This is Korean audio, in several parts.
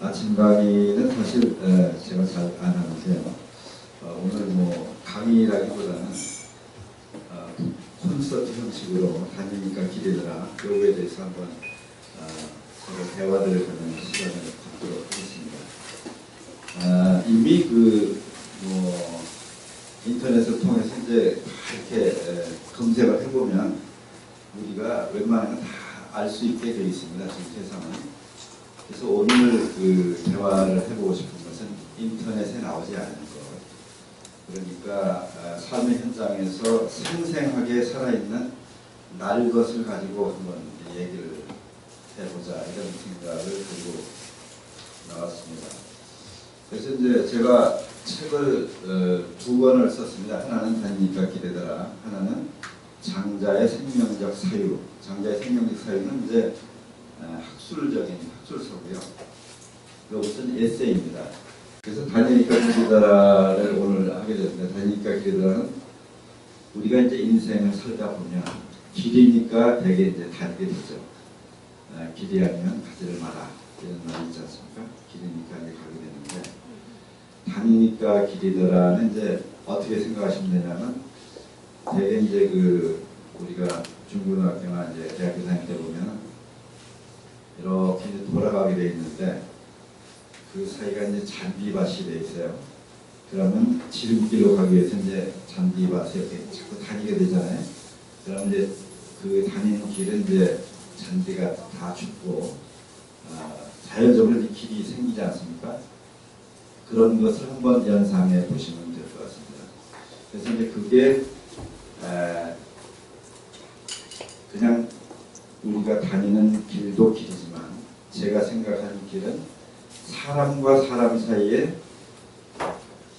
아침 강의는 사실 제가 잘 안 하는데요. 오늘 뭐 강의라기보다는 콘서트 형식으로 다니니까 기대되라 요거에 대해서 한번 서로 대화를 하는 시간을 갖도록 하겠습니다. 이미 뭐 인터넷을 통해서 이제 이렇게 검색을 해보면 우리가 웬만하면 다 알 수 있게 되어 있습니다. 지금 세상은. 그래서 오늘 대화를 해보고 싶은 것은 인터넷에 나오지 않은 것. 그러니까 삶의 현장에서 생생하게 살아있는 날 것을 가지고 한번 얘기를 해보자 이런 생각을 들고 나왔습니다. 그래서 이제 제가 책을 두 권을 썼습니다. 하나는 다니니까 기대되라. 하나는 장자의 생명적 사유. 장자의 생명적 사유는 이제 학술서고요. 이것은 에세이입니다. 그래서 다니니까 기대되라를 오늘 하게 됐는데, 다니니까 기대되라는 우리가 이제 인생을 살다 보면 길이니까 되게 이제 다니게 되죠. 길이 아니면 가지를 마라 이런 말이 있지 않습니까? 길이니까 이제 가게 되는데, 다니니까 기대되라는 이제 어떻게 생각하시면 되냐면, 되게 이제 우리가 중고등학교나 이제 대학교 다닐 때 보면 이렇게 이제 돌아가게 돼 있는데 그 사이가 이제 잔디밭이 돼 있어요. 그러면 지름길로 가기 위해서 이제 잔디밭에 이렇게 자꾸 다니게 되잖아요. 그럼 이제 그 다니는 길은 이제 잔디가 다 죽고 자연적으로 길이 생기지 않습니까? 그런 것을 한번 연상해 보시면 될 것 같습니다. 그래서 이제 그게 그냥 우리가 다니는 길도 길이지만 제가 생각하는 길은 사람과 사람 사이에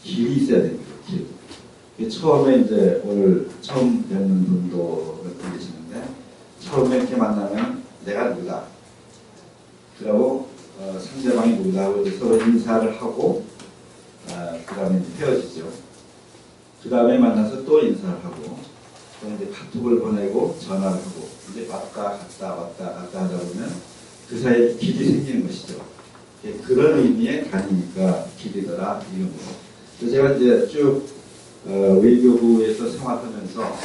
길이 있어야 됩니다. 길. 처음에 이제 오늘 처음 뵙는 분도 계시는데 처음에 이렇게 만나면 내가 누구다. 그러고 상대방이 누구다 하고 서로 인사를 하고 그 다음에 헤어지죠. 그 다음에 만나서 또 인사를 하고 또 이제 카톡을 보내고 전화를 하고 이제 왔다 갔다 하다 보면 그 사이에 길이 생기는 것이죠. 그런 의미의 다니니까 길이더라 이런 거. 그래서 제가 이제 쭉 외교부에서 생활하면서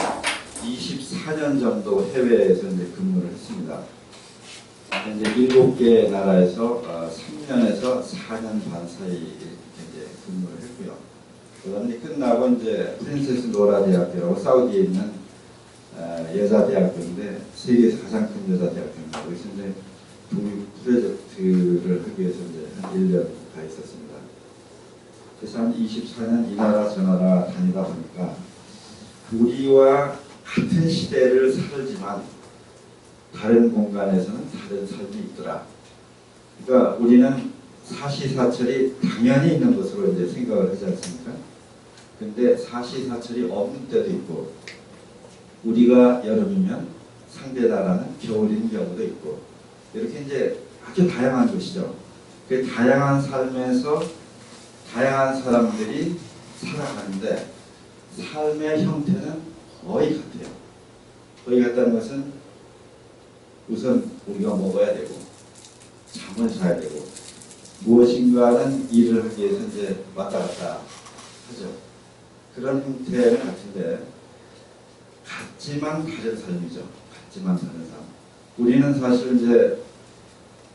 24년 정도 해외에서 이제 근무를 했습니다. 이제 7개 나라에서 3년에서 4년 반 사이 이제 근무를 했고요. 그다음에 끝나고 이제 프린세스 노라 대학교라고 사우디에 있는 여자 대학교인데 세계에서 가장 큰 여자 대학교입니다. 그래서 이제 교육 프로젝트를 하기 위해서 이제 한 1년 가 있었습니다. 그래서 한 24년 이 나라 저 나라 다니다 보니까 우리와 같은 시대를 살지만 다른 공간에서는 다른 삶이 있더라. 그러니까 우리는 사시사철이 당연히 있는 것으로 이제 생각을 하지 않습니까? 근데 사시사철이 없는 때도 있고, 우리가 여름이면 상대 나라는 겨울인 경우도 있고, 이렇게 이제 아주 다양한 것이죠. 그 다양한 삶에서 다양한 사람들이 살아가는데 삶의 형태는 거의 같아요. 거의 같다는 것은 우선 우리가 먹어야 되고 잠을 자야 되고 무엇인가는 일을 하기 위해서 이제 왔다 갔다 하죠. 그런 형태는 같은데 같지만 다른 삶이죠. 같지만 다른 삶. 우리는 사실 이제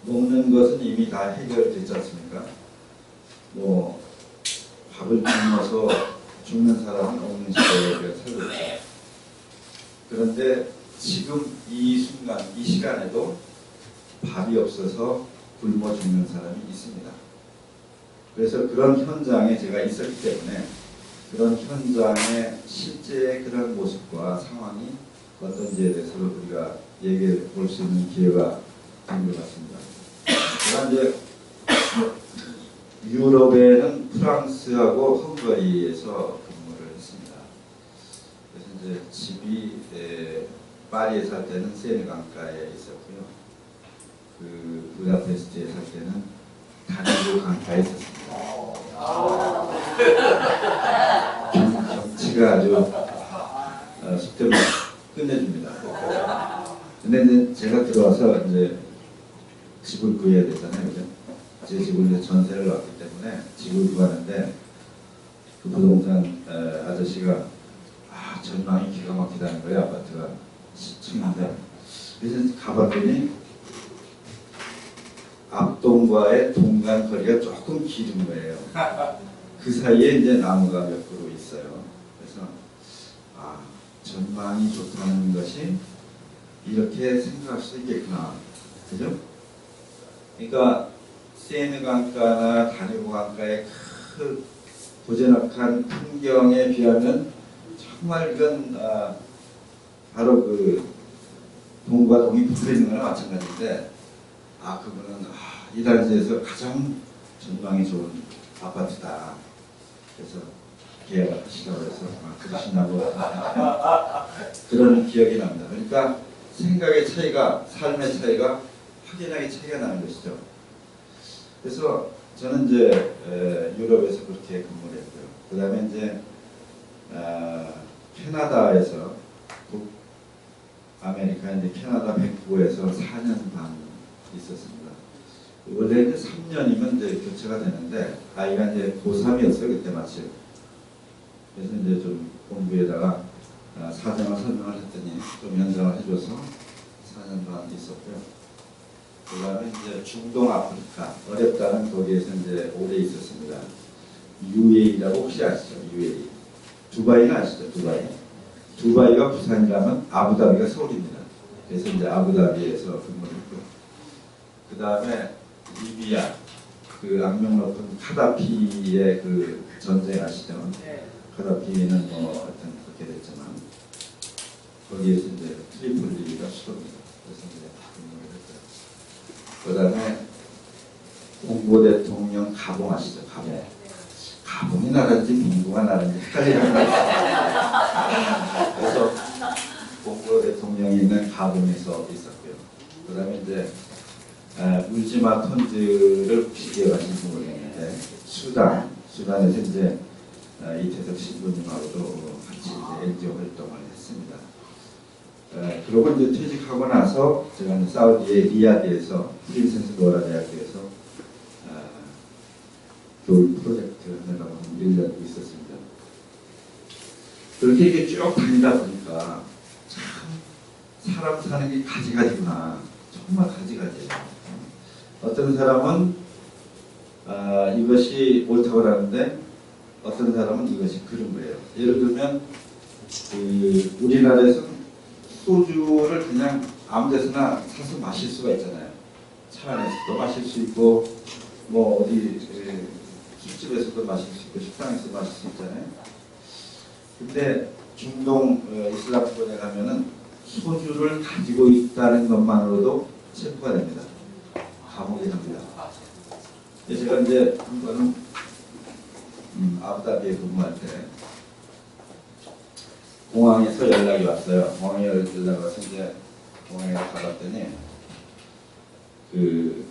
먹는 것은 이미 다 해결되지 않습니까? 뭐 밥을 굶어서 죽는 사람은 없는 시대에 우리가 살고 있죠. 그런데 지금 이 순간, 이 시간에도 밥이 없어서 굶어 죽는 사람이 있습니다. 그래서 그런 현장에 제가 있었기 때문에 그런 현장의 실제 그런 모습과 상황이 어떤지에 대해서 우리가 얘기해 볼 수 있는 기회가 된 것 같습니다. 제가 이제 유럽에는 프랑스하고 헝가리에서 근무를 했습니다. 그래서 이제 집이 파리에 살 때는 세네 강가에 있었고요. 부다페스트에 살 때는 다니고 강가에 있었습니다. 경치가 아주 속되면 끝내줍니다. 근데 이제 제가 들어와서 이제 집을 구해야 되잖아요, 그죠? 제 집을 이제 전세를 놨기 때문에 집을 구하는데 그 부동산 아저씨가 전망이 기가 막히다는 거예요. 아파트가 10층인데. 그래서 가봤더니 앞동과의 동간 거리가 조금 길은 거예요. 그 사이에 이제 나무가 몇 그루 있어요. 그래서 전망이 좋다는 것이 이렇게 생각할 수 있겠구나. 그죠? 그러니까 세이느 강가나 다뉴브 강가의 그 고즈넉한 풍경에 비하면 정말 이건 바로 그 동과 동이 붙어 있는 거나 마찬가지인데 그거는 이 단지에서 가장 전망이 좋은 아파트다. 그래서 계약을 하시라고 해서 그러시냐고 그런 기억이 납니다. 그러니까 생각의 차이가, 삶의 차이가 확연하게 차이가 나는 것이죠. 그래서 저는 이제 유럽에서 그렇게 근무를 했고요. 그 다음에 이제 캐나다에서 아메리카 이제 캐나다 밴쿠버에서 4년 반 있었습니다. 원래 이제 3년이면 이제 교체가 되는데 아이가 이제 고3이었어요 그때 마침. 그래서 이제 좀 공부에다가 사정을 설명을 했더니 좀 연장을 해줘서 4년 반 있었고요. 그 다음에 이제 중동 아프리카 어렵다는 거기에서 이제 오래 있었습니다. UAE라고 혹시 아시죠? UAE. 두바이는 아시죠? 두바이가 부산이라면 아부다비가 서울입니다. 그래서 이제 아부다비에서 근무를 했고요. 그 다음에 리비아 그 악명 높은 카다피의 그 전쟁 아시죠? 네. 카다피는 뭐 하여튼 그렇게 됐지만 거기에서 이제 트리폴리가 수도입니다. 그래서 이제 근무를 했고요. 그 다음에 공보 대통령 가봉 아시죠? 가봉. 네. 가봉이 나라인지 민구가 나라인지 헷갈리는 거예요. 그래서 공보 대통령이 있는 가봉에서 있었고요. 그 다음에 이제 울지마 톤즈를 혹시 기억하시는지 모르겠는데 수단에서 이제 이태석 신부님하고도 같이 이제 NGO 활동을 했습니다. 그러고 이제 퇴직하고 나서 제가 이제 사우디의 리야드에서 프린세스 노라 대학교에서 교육 프로젝트 하느라고 한 1년 있었습니다. 그렇게 이렇게 쭉 다니다 보니까 참 사람 사는 게 가지가지구나. 정말 가지가지예요. 어떤 사람은 이것이 옳다고 하는데 어떤 사람은 이것이 그런 거예요. 예를 들면 우리나라에서는 소주를 그냥 아무 데서나 사서 마실 수가 있잖아요. 차 안에서도 마실 수 있고 뭐 어디 술집에서도 마실 수 있고 식당에서 마실 수 있잖아요. 근데 중동 이슬람 국가에 가면은 소주를 가지고 있다는 것만으로도 체포가 됩니다. 감옥에 갑니다. 제가 이제 한 번은 아부다비에 근무할 때 공항에서 연락이 왔어요. 공항에 연락이 와서 이제 공항에 가봤더니 그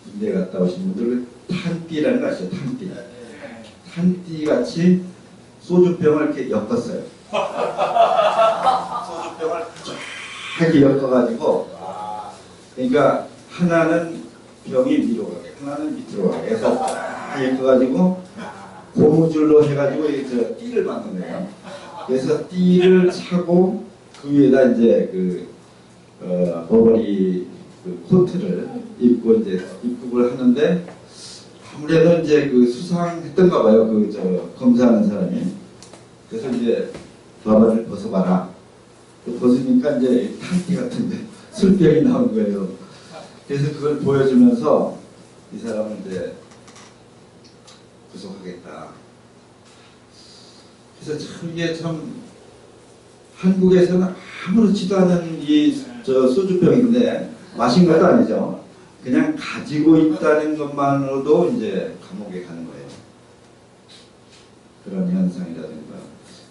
군대 갔다 오신 분들 탄띠라는 거 아시죠? 탄띠. 탄띠 같이 소주병을 이렇게 엮었어요. 소주병을 쫙 엮어가지고 그러니까 하나는 병이 위로 가게, 하나는 밑으로 가게 해서 쫙 엮어가지고 고무줄로 해가지고 띠를 만든 거예요. 그래서 띠를 차고 그 위에다 이제 버버리 코트를 입고 이제 입국을 하는데 아무래도 이제 수상했던가 봐요. 검사하는 사람이. 그래서 이제 버버리를 벗어봐라. 벗으니까 이제 탄띠 같은데 술병이 나온 거예요. 그래서 그걸 보여주면서 이 사람을 이제 구속하겠다. 그래서 이게 참 한국에서는 아무렇지도 않은 소주병인데 마신 것도 아니죠. 그냥 가지고 있다는 것만으로도 이제 감옥에 가는 거예요. 그런 현상이라든가.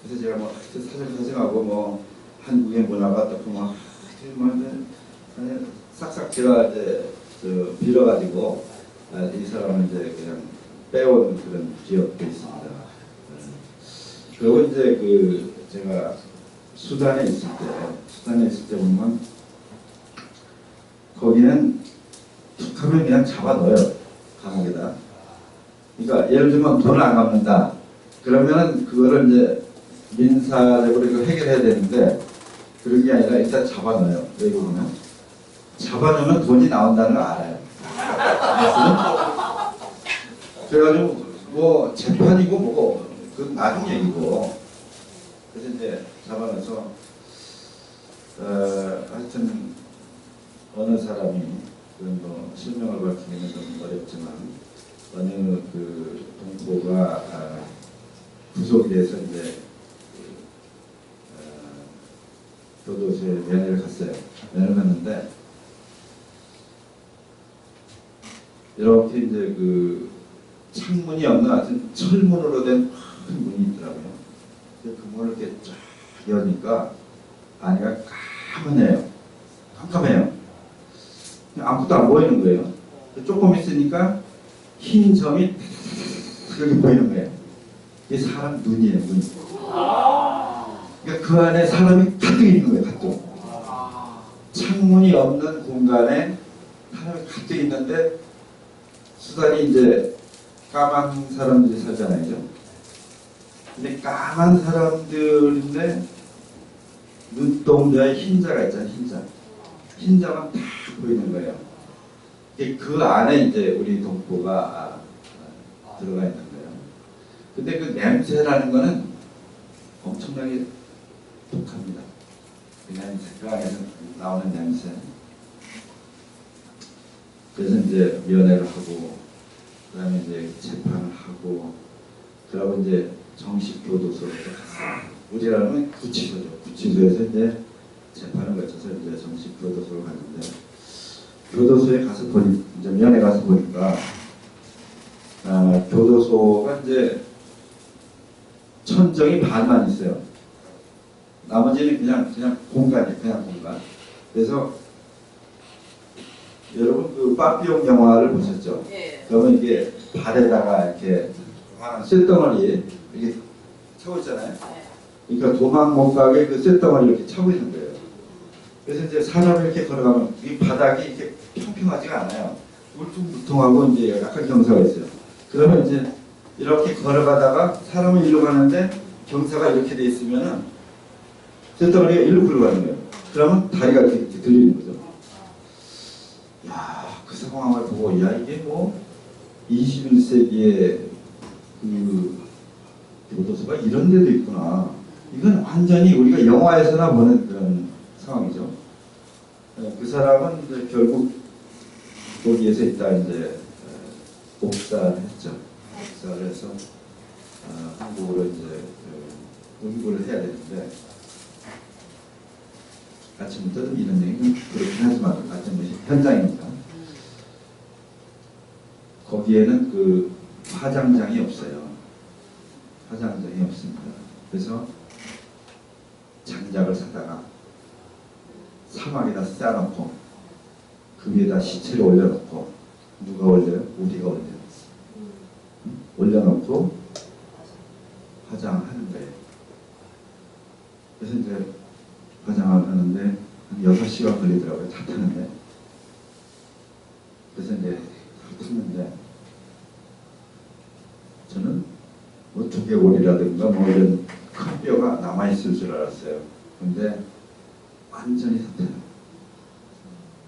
그래서 제가 뭐 사정사정하고 뭐 한국의 문화가 어떻고 막 싹싹 제가 이제 빌어가지고 이 사람을 이제 그냥 빼온 그런 기억도 있습니다. 그리고 이제 제가 수단에 있을 때 보면 거기는 툭 하면 그냥 잡아 넣어요. 감옥에다. 그러니까 예를 들면 돈을 안 갚는다. 그러면은 그거를 이제 민사적으로 이거 해결해야 되는데 그런 게 아니라 일단 잡아 넣어요. 외국인은. 잡아 넣으면 돈이 나온다는 걸 알아요. 그래가지고 뭐 재판이고 뭐고 그건 나중 얘기고. 그래서 이제 잡아넣어서 하여튼 어느 사람이 뭐 실명을 밝히기는 좀 어렵지만 어느 그 동포가 구속이 돼서 이제 교도소에 면회를 갔어요. 면회를 갔는데 이렇게 이제 그 창문이 없는 하여튼 철문으로 된 큰 문이 있더라고요. 그 문을 이렇게 쫙 여니까 안에가 까만해요. 깜깜해요. 아무것도 안 보이는 거예요. 조금 있으니까 흰 점이 그렇게 보이는 거예요. 이게 사람 눈이에요, 눈. 그러니까 그 안에 사람이 가득 있는 거예요, 가득. 창문이 없는 공간에 사람이 가득 있는데 수단이 이제 까만 사람들이 살잖아요, 그죠? 근데 까만 사람들인데 눈동자에 흰자가 있잖아요, 흰자. 흰자만 다 보이는 거예요. 그 안에 이제 우리 동포가 들어가 있는 거예요. 근데 그 냄새라는 거는 엄청나게 독합니다. 그 냄새, 그 안에서 나오는 냄새. 그래서 이제 면회를 하고, 그 다음에 이제 재판을 하고, 그러고 이제 정식 교도소로 갔어요. 우리라면 구치소죠. 구치소에서 이제 재판을 거쳐서 이제 정식 교도소로 갔는데, 교도소에 가서 보니, 이제 면회 가서 보니까, 교도소가 이제 천정이 반만 있어요. 나머지는 그냥 공간이에요. 그냥 공간. 그래서 여러분 그 빠삐용 영화를 보셨죠? 예. 그러면 이게 발에다가 이렇게 쇳덩어리 이렇게 차고 있잖아요. 그러니까 도망 못 가게 그 쇳덩어리 이렇게 차고 있는 거예요. 그래서 이제 사람이 이렇게 걸어가면 이 바닥이 이렇게 평평하지가 않아요. 울퉁불퉁하고 이제 약간 경사가 있어요. 그러면 이제 이렇게 걸어가다가 사람은 일로 가는데 경사가 이렇게 돼 있으면은 쇳덩어리가 일로 굴러가는 거예요. 그러면 다리가 이렇게 들리는 거죠. 야, 그 상황을 보고 야 이게 뭐 21세기에 그 교도소가 이런 데도 있구나. 이건 완전히 우리가 영화에서나 보는 그런 상황이죠. 그 사람은 이제 결국 거기에서 일단 이제 복사를 했죠. 복사를 해서 한국으로 이제 응고를 해야 되는데 아침부터 이런 얘기는 그렇긴 하지만 아침 현장이니까 거기에는 그 화장장이 없어요. 화장장이 없습니다. 그래서 장작을 사다가 사막에다 쌓아놓고 그 위에다 시체를 올려놓고 누가 올려요? 우리가 올려요. 올려놓고 화장하는 거예요. 그래서 이제 화장을 하는데 한 6시간 걸리더라고요. 다 타는데. 그래서 이제 탔는데 저는 뭐 두개골이라든가 뭐 이런 큰 뼈가 남아있을 줄 알았어요. 근데 완전히 다 타요.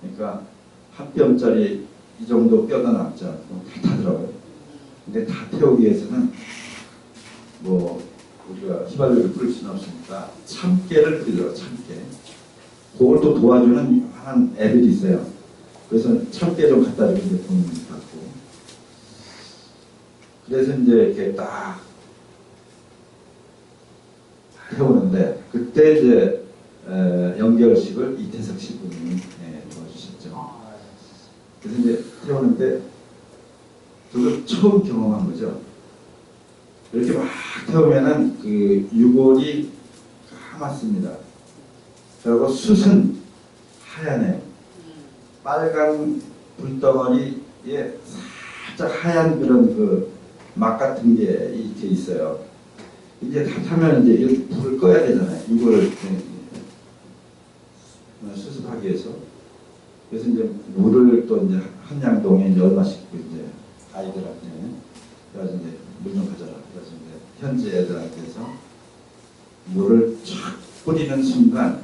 그러니까 한 뼘짜리 이 정도 뼈가 남지 않고 다 타더라고요. 근데 다 태우기 위해서는 뭐 우리가 휘발유를 뿌릴 수는 없으니까 참깨를 뿌리더라고요. 참깨. 그걸 또 도와주는 한 애들이 있어요. 그래서 참깨 좀 갖다 주면 이제 돈 받고. 그래서 이제 이렇게 딱 해오는데 그때 이제 연결식을 이태석 씨분이 도와주셨죠. 그래서 이제 태우는데 그걸 처음 경험한 거죠. 이렇게 막 태우면은 그 유골이 까맣습니다. 그리고 숯은 하얀해요. 빨간 불덩어리에 살짝 하얀 그런 그 막 같은 게 이렇게 있어요. 이제 다 타면 이제 불을 꺼야 되잖아요. 이거를 수습하기 위해서. 그래서 이제 물을 또 이제 한양동에 이제 얼마씩 이제 아이들한테 그래서 이제 물 좀 가져라. 그래서 이제 현지 애들한테서 물을 쫙 뿌리는 순간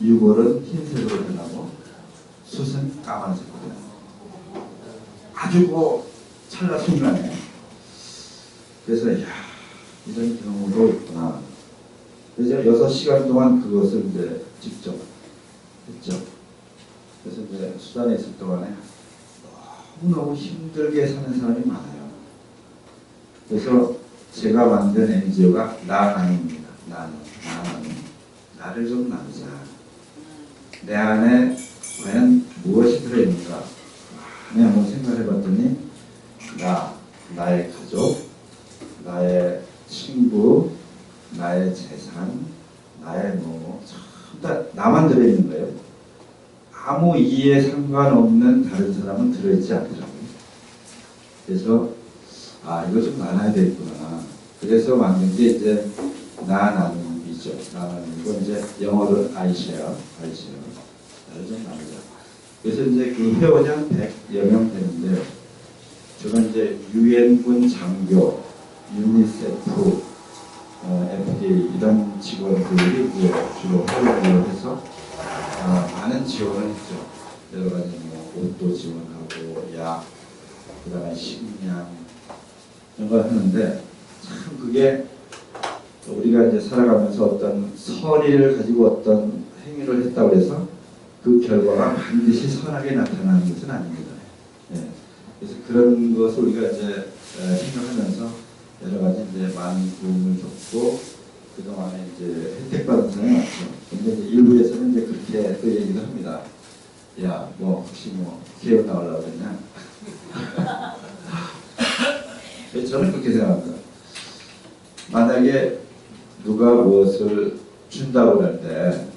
유골은 흰색으로 변하고 숯은 까만색으로 변하고 아주 뭐 찰나 순간에 그래서 야 이런 경우도 있구나. 그래서 6시간 동안 그것을 이제 직접 했죠. 그래서 이제 수단에 있을 동안에 너무너무 힘들게 사는 사람이 많아요. 그래서 제가 만든 NGO가 나나입니다. 나를 좀 나누자. 내 안에 과연 무엇이 들어있는가? 많이 한번 생각해 봤더니 나의 가족, 나의 친구, 나의 재산, 나의 전부 다 나만 들어있는 거예요. 아무 이에 상관없는 다른 사람은 들어있지 않더라고요. 그래서 이거 좀 나눠야 되겠구나. 그래서 만든 게 이제 나눔이죠. 나눔이고 이제 영어로 아이쉐어. 나를 좀 나누자. 그래서 이제 그 회원이 한 100여 명 되는데 저는 이제 유엔군 장교, 유니세프, FDA 이런 직원들이 이제 주로 활동을 해서 많은 지원을 했죠. 여러 가지 옷도 지원하고 약, 그다음에 식량 이런 걸 하는데 참 그게 우리가 이제 살아가면서 어떤 선의를 가지고 어떤 행위를 했다고 해서 그 결과가 반드시 선하게 나타나는 것은 아닙니다. 예. 그래서 그런 것을 우리가 이제 생각하면서 여러 가지 이제 많은 도움을 줬고 그동안에 이제 혜택받은 사람이 많죠. 근데 이제 일부에서는 이제 그렇게 또 얘기도 합니다. 야, 뭐 혹시 기업 나오려고 그랬냐? 저는 그렇게 생각합니다. 만약에 누가 무엇을 준다고 할 때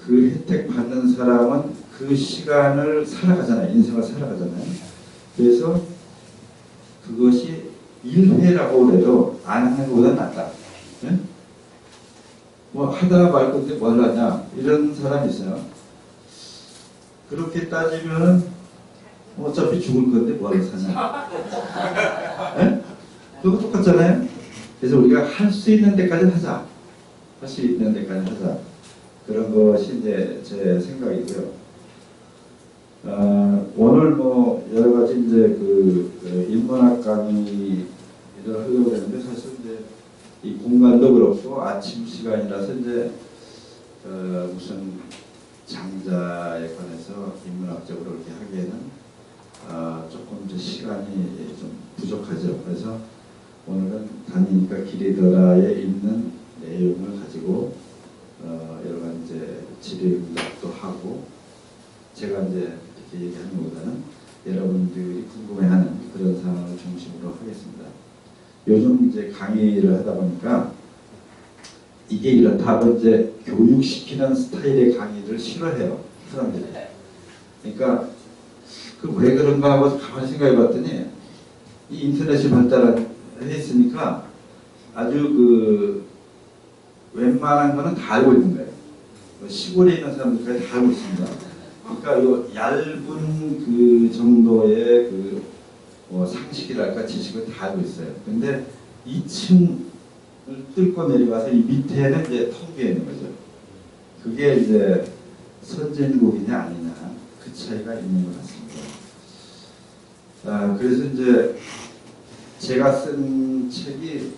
그 혜택 받는 사람은 그 시간을 살아가잖아요. 인생을 살아가잖아요. 그래서 그것이 1회라고 해도 안 하는 것보다 낫다. 네? 뭐 하다 말 건데 뭘 하냐 이런 사람이 있어요. 그렇게 따지면 어차피 죽을 건데 뭘 사냐. 네? 그거 똑같잖아요. 그래서 우리가 할 수 있는 데까지 하자. 할 수 있는 데까지 하자. 그런 것이 이제 제 생각이고요. 오늘 여러 가지 이제 그 인문학 강의를 하려고 했는데 사실 이제 이 공간도 그렇고 아침 시간이라서 이제 무슨 장자에 관해서 인문학적으로 이렇게 하기에는 조금 이제 시간이 좀 부족하죠. 그래서 오늘은 다니니까 길이더라에 있는 내용을 가지고 여러 가지 이제 질의응답도 하고 제가 이제 이렇게 얘기하는 것보다는 여러분들이 궁금해하는 그런 상황을 중심으로 하겠습니다. 요즘 이제 강의를 하다 보니까 이게 이렇다고 이제 교육시키는 스타일의 강의를 싫어해요. 사람들이. 그러니까 그 왜 그런가 하고 가만히 생각해 봤더니 이 인터넷이 발달했으니까 아주 그 웬만한 거는 다 알고 있는 거예요. 시골에 있는 사람들까지 다 알고 있습니다. 그러니까 이 얇은 그 정도의 그 상식이랄까 지식을 다 알고 있어요. 근데 2층을 뚫고 내려가서 이 밑에는 이제 텅 비어 있는 거죠. 그게 이제 선진국이냐 아니냐 그 차이가 있는 것 같습니다. 그래서 이제 제가 쓴 책이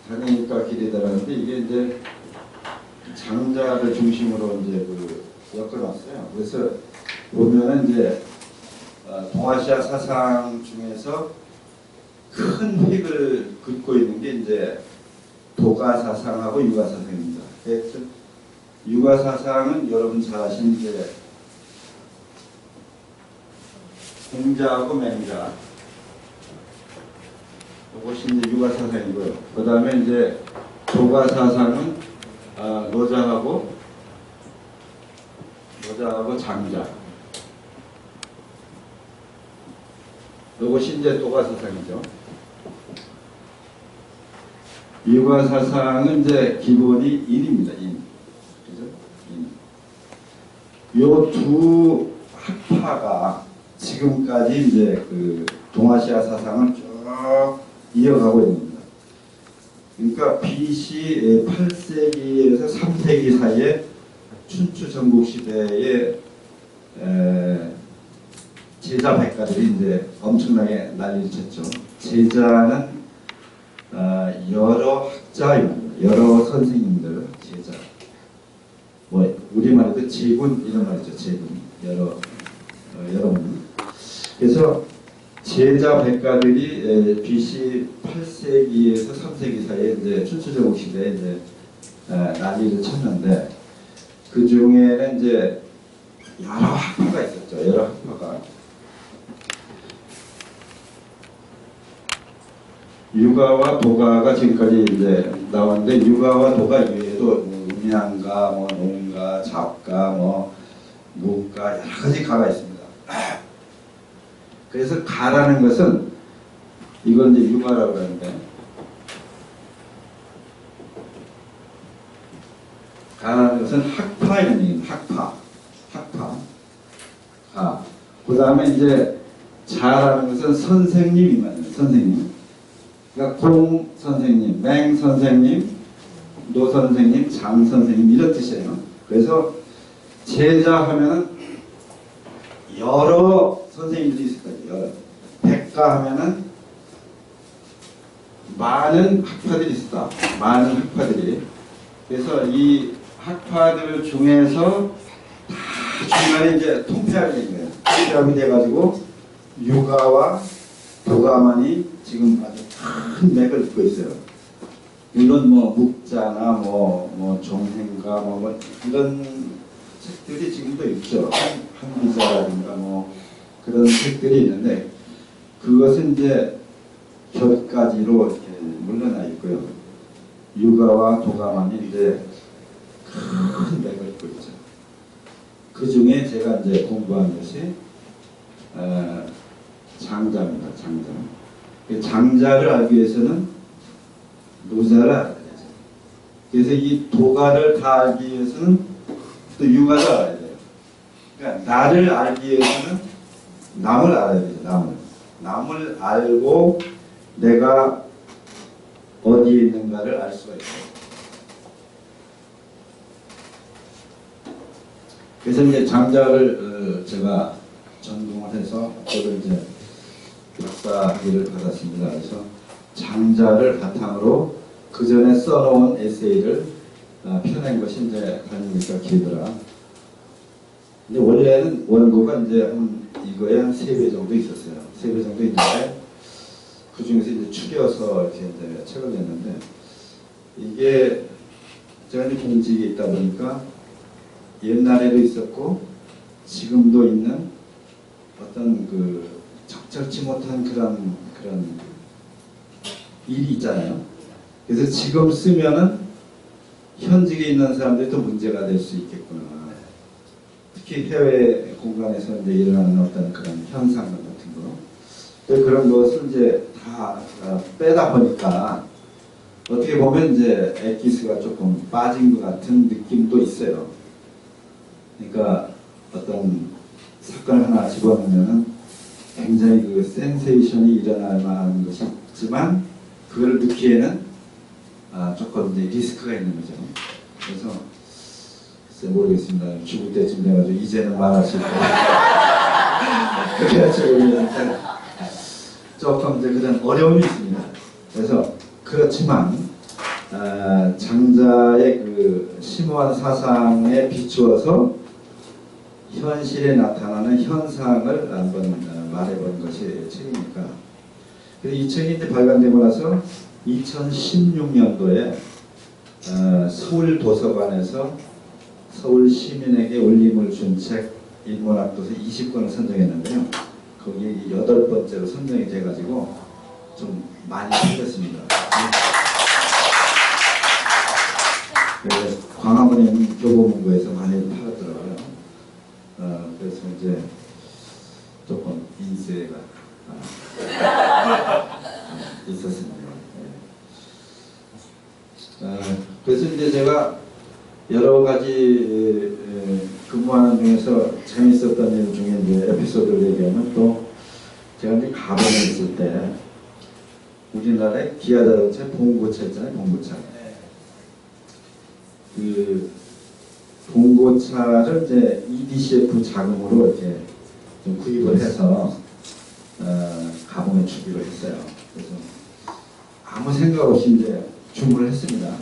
다니니까 길이더라는데 이게 이제 장자를 중심으로 이제 엮어놨어요. 그래서 보면은 이제 동아시아 사상 중에서 큰 획을 긋고 있는 게 이제 도가 사상하고 유가 사상입니다. 그래서 유가 사상은 여러분 잘 아시는 이제 공자하고 맹자 이것이 이제 유가 사상이고요. 그 다음에 이제 도가 사상은 노자하고 장자. 이것이 이제 도가 사상이죠. 유가 사상은 이제 기본이 인입니다. 인. 그죠? 인. 요 두 학파 학파가 지금까지 이제 그 동아시아 사상을 쭉 이어가고 있는 겁니다. 그러니까 BC 8세기에서 3세기 사이에 춘추 전국 시대에 제자 백가들이 이제 엄청나게 난리를 쳤죠. 제자는 여러 학자입니다. 여러 선생님들 제자. 뭐 우리말에도 제군 이런 말이죠. 제군 여러분. 그래서 제자 백가들이 BC 8세기에서 3세기 사이에 이제 춘추전국 시대에 이제 난리를 쳤는데 그 중에는 이제 여러 학파가 있었죠. 여러 학파가. 유가와 도가가 지금까지 이제 나왔는데 유가와 도가 이외에도 음양가, 뭐 농가, 잡가, 뭐 무가 여러 가지 가가 있습니다. 그래서 가라는 것은 이건 이제 유가라고 하는데 가라는 것은 학파의 의미입니다. 학파. 그 다음에 이제 자라는 것은 선생님이 맞아요. 선생님. 그러니까 공 선생님, 맹 선생님, 노 선생님, 장 선생님 이런 뜻이에요. 그래서 제자 하면은 여러 선생님들이 있을 거예요. 백가 하면은 많은 학파들이 있다. 많은 학파들이. 그래서 이 학파들 중에서 다 중간에 이제 통폐합이 된 거예요. 통폐합이 돼가지고 유가와 도가만이 지금 아주 큰 맥을 잇고 있어요. 물론 뭐 묵자나 뭐 종행가 뭐 이런 책들이 지금도 있죠. 한기자라든가 뭐 그런 책들이 있는데 그것은 이제 곁가지로 이렇게 물러나 있고요. 유가와 도가만이 이제 큰 맥을 잇고 있죠. 그 중에 제가 이제 공부한 것이 장자입니다. 장자를 알기 위해서는 노자를 알아야 되죠. 그래서 이 도가를 다 알기 위해서는 또 유가를 알아야 돼요. 그러니까 나를 알기 위해서는 남을 알아야 되죠. 남을 알고 내가 어디에 있는가를 알 수가 있어요. 그래서 이제 장자를 제가 전공을 해서 저도 이제 박사 학위를 받았습니다. 그래서 장자를 바탕으로 그 전에 써놓은 에세이를 펴낸 것이 이제 다니니까 기더라. 근데 원래는 원고가 이제 이거에 한 3배 정도 있었어요. 3배 정도 있는데 그 중에서 이제 추려서 이렇게 이제 책을 냈는데 이게 제가 이제 공직에 있다 보니까 옛날에도 있었고 지금도 있는 어떤 그 적절치 못한 그런 일이 있잖아요. 그래서 지금 쓰면은 현직에 있는 사람들이 또 문제가 될 수 있겠구나. 특히 해외 공간에서 이제 일어나는 어떤 그런 현상 같은 거. 그런 것을 이제 다 빼다 보니까 어떻게 보면 이제 엑기스가 조금 빠진 것 같은 느낌도 있어요. 그러니까 어떤 사건을 하나 집어넣으면은 굉장히 그 센세이션이 일어날 만한 것이 있지만 그걸 넣기에는 조금 이제 리스크가 있는 거죠. 그래서 글쎄 모르겠습니다. 죽을 때쯤 돼가지고 이제는 말하실 거예요. 그래가지고 조금 이제 그런 어려움이 있습니다. 그래서 그렇지만 장자의 그 심오한 사상에 비추어서 현실에 나타나는 현상을 한번 말해보는 것이 책이니까. 그래서 이 책이 이제 발간되고 나서 2016년도에 서울 도서관에서 서울 시민에게 울림을 준 책 인문학도서 20권을 선정했는데요. 거기 8번째로 선정이 돼가지고 좀 많이 팔렸습니다. 광화문에 교보문고에서 많이 팔았더라고요. 그래서 이제 조금 인쇄가 있었습니다. 그래서 이제 제가 여러 가지 근무 공부하는 중에서 재밌었던 일 중에 이제 에피소드를 얘기하면 또 제가 이제 가봉에 있을 때 우리나라의 기아자동차 봉고차 있잖아요. 봉고차. 그 봉고차를 이제 EDCF 자금으로 이렇게 좀 구입을 해서 가봉에 주기로 했어요. 그래서 아무 생각 없이 이제 주문을 했습니다.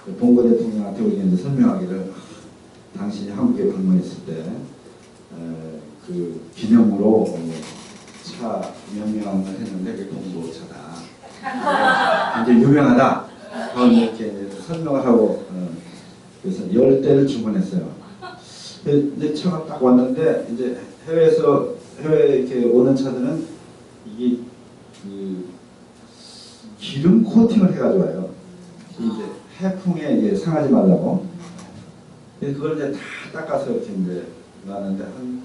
그 봉고 대통령한테 우리가 이제 설명하기를 당신이 한국에 방문했을 때 그 기념으로 차 명명을 했는데 그게 봉고차다. 굉장히 유명하다. 이렇게 이제 설명을 하고 그래서 10대를 주문했어요. 근데 차가 딱 왔는데 이제 해외 이렇게 오는 차들은 이게 그 기름 코팅을 해가지고 와요. 이제 해풍에 이제 상하지 말라고. 그걸 이제 다 닦아서 이렇게 이제 놨는데 한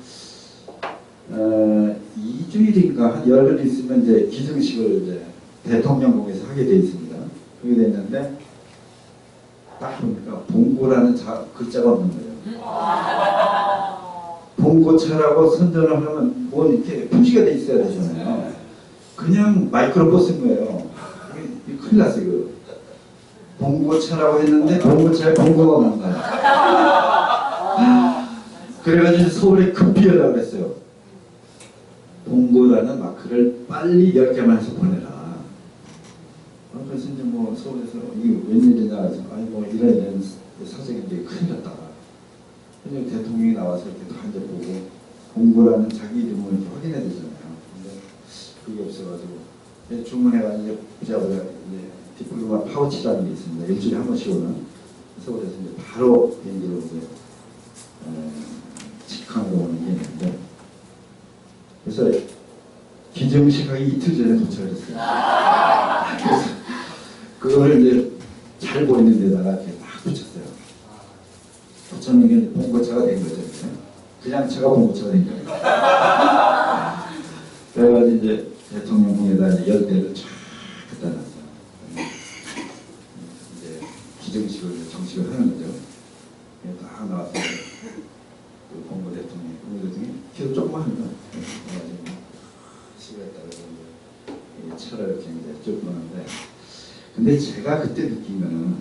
2주일인가 한 열흘 있으면 이제 기증식을 이제 대통령궁에서 하게 돼 있습니다. 그게 됐는데 딱 보니까 봉고라는 글자가 없는 거예요. 봉고차라고 선전을 하면 뭐 이렇게 표시가 돼 있어야 되잖아요. 그냥 마이크로 쓴 거예요. 이게 큰일 났어요. 이거. 봉고차라고 했는데 봉고차에 봉고가 없는 거예요. 그래가지고 서울에 급히 연락을 했어요. 봉고라는 마크를 빨리 10개만 해서 보내라. 그래서 이제 뭐 서울에서 이게 웬일이냐 해서 아니 뭐 이런 사정인데 큰일 났다. 그래서 대통령이 나와서 이렇게 다 이제 보고 봉고라는 자기 이름을 이렇게 확인해야 되잖아요. 근데 그게 없어가지고 주문해가지고 제가 이제 디플로마 파우치라는 게 있습니다. 일주일에 한 번씩 오는 서울에서 이제 바로 비행기로 이제 직항으로 오는 게 있는데 그래서 기정식 하기 이틀 전에 도착을 했어요. 그래서 그거를 이제 잘 보이는 데다가 이렇게 딱 붙였어요. 붙였는 게 봉고차가 된 거죠. 그냥 차가 봉고차가 된 거예요. 그래가지고 이제 대통령궁에다 이제 10대를 쫙 갖다 놨어요. 이제 기정식을 정식을 하는 거죠. 딱 나와서 그 봉고 대통령이 키도 조그만 거. 그래가지고 시골에다가 차를 이렇게 이제 쭉 보는데 근데 제가 그때 느낀 거는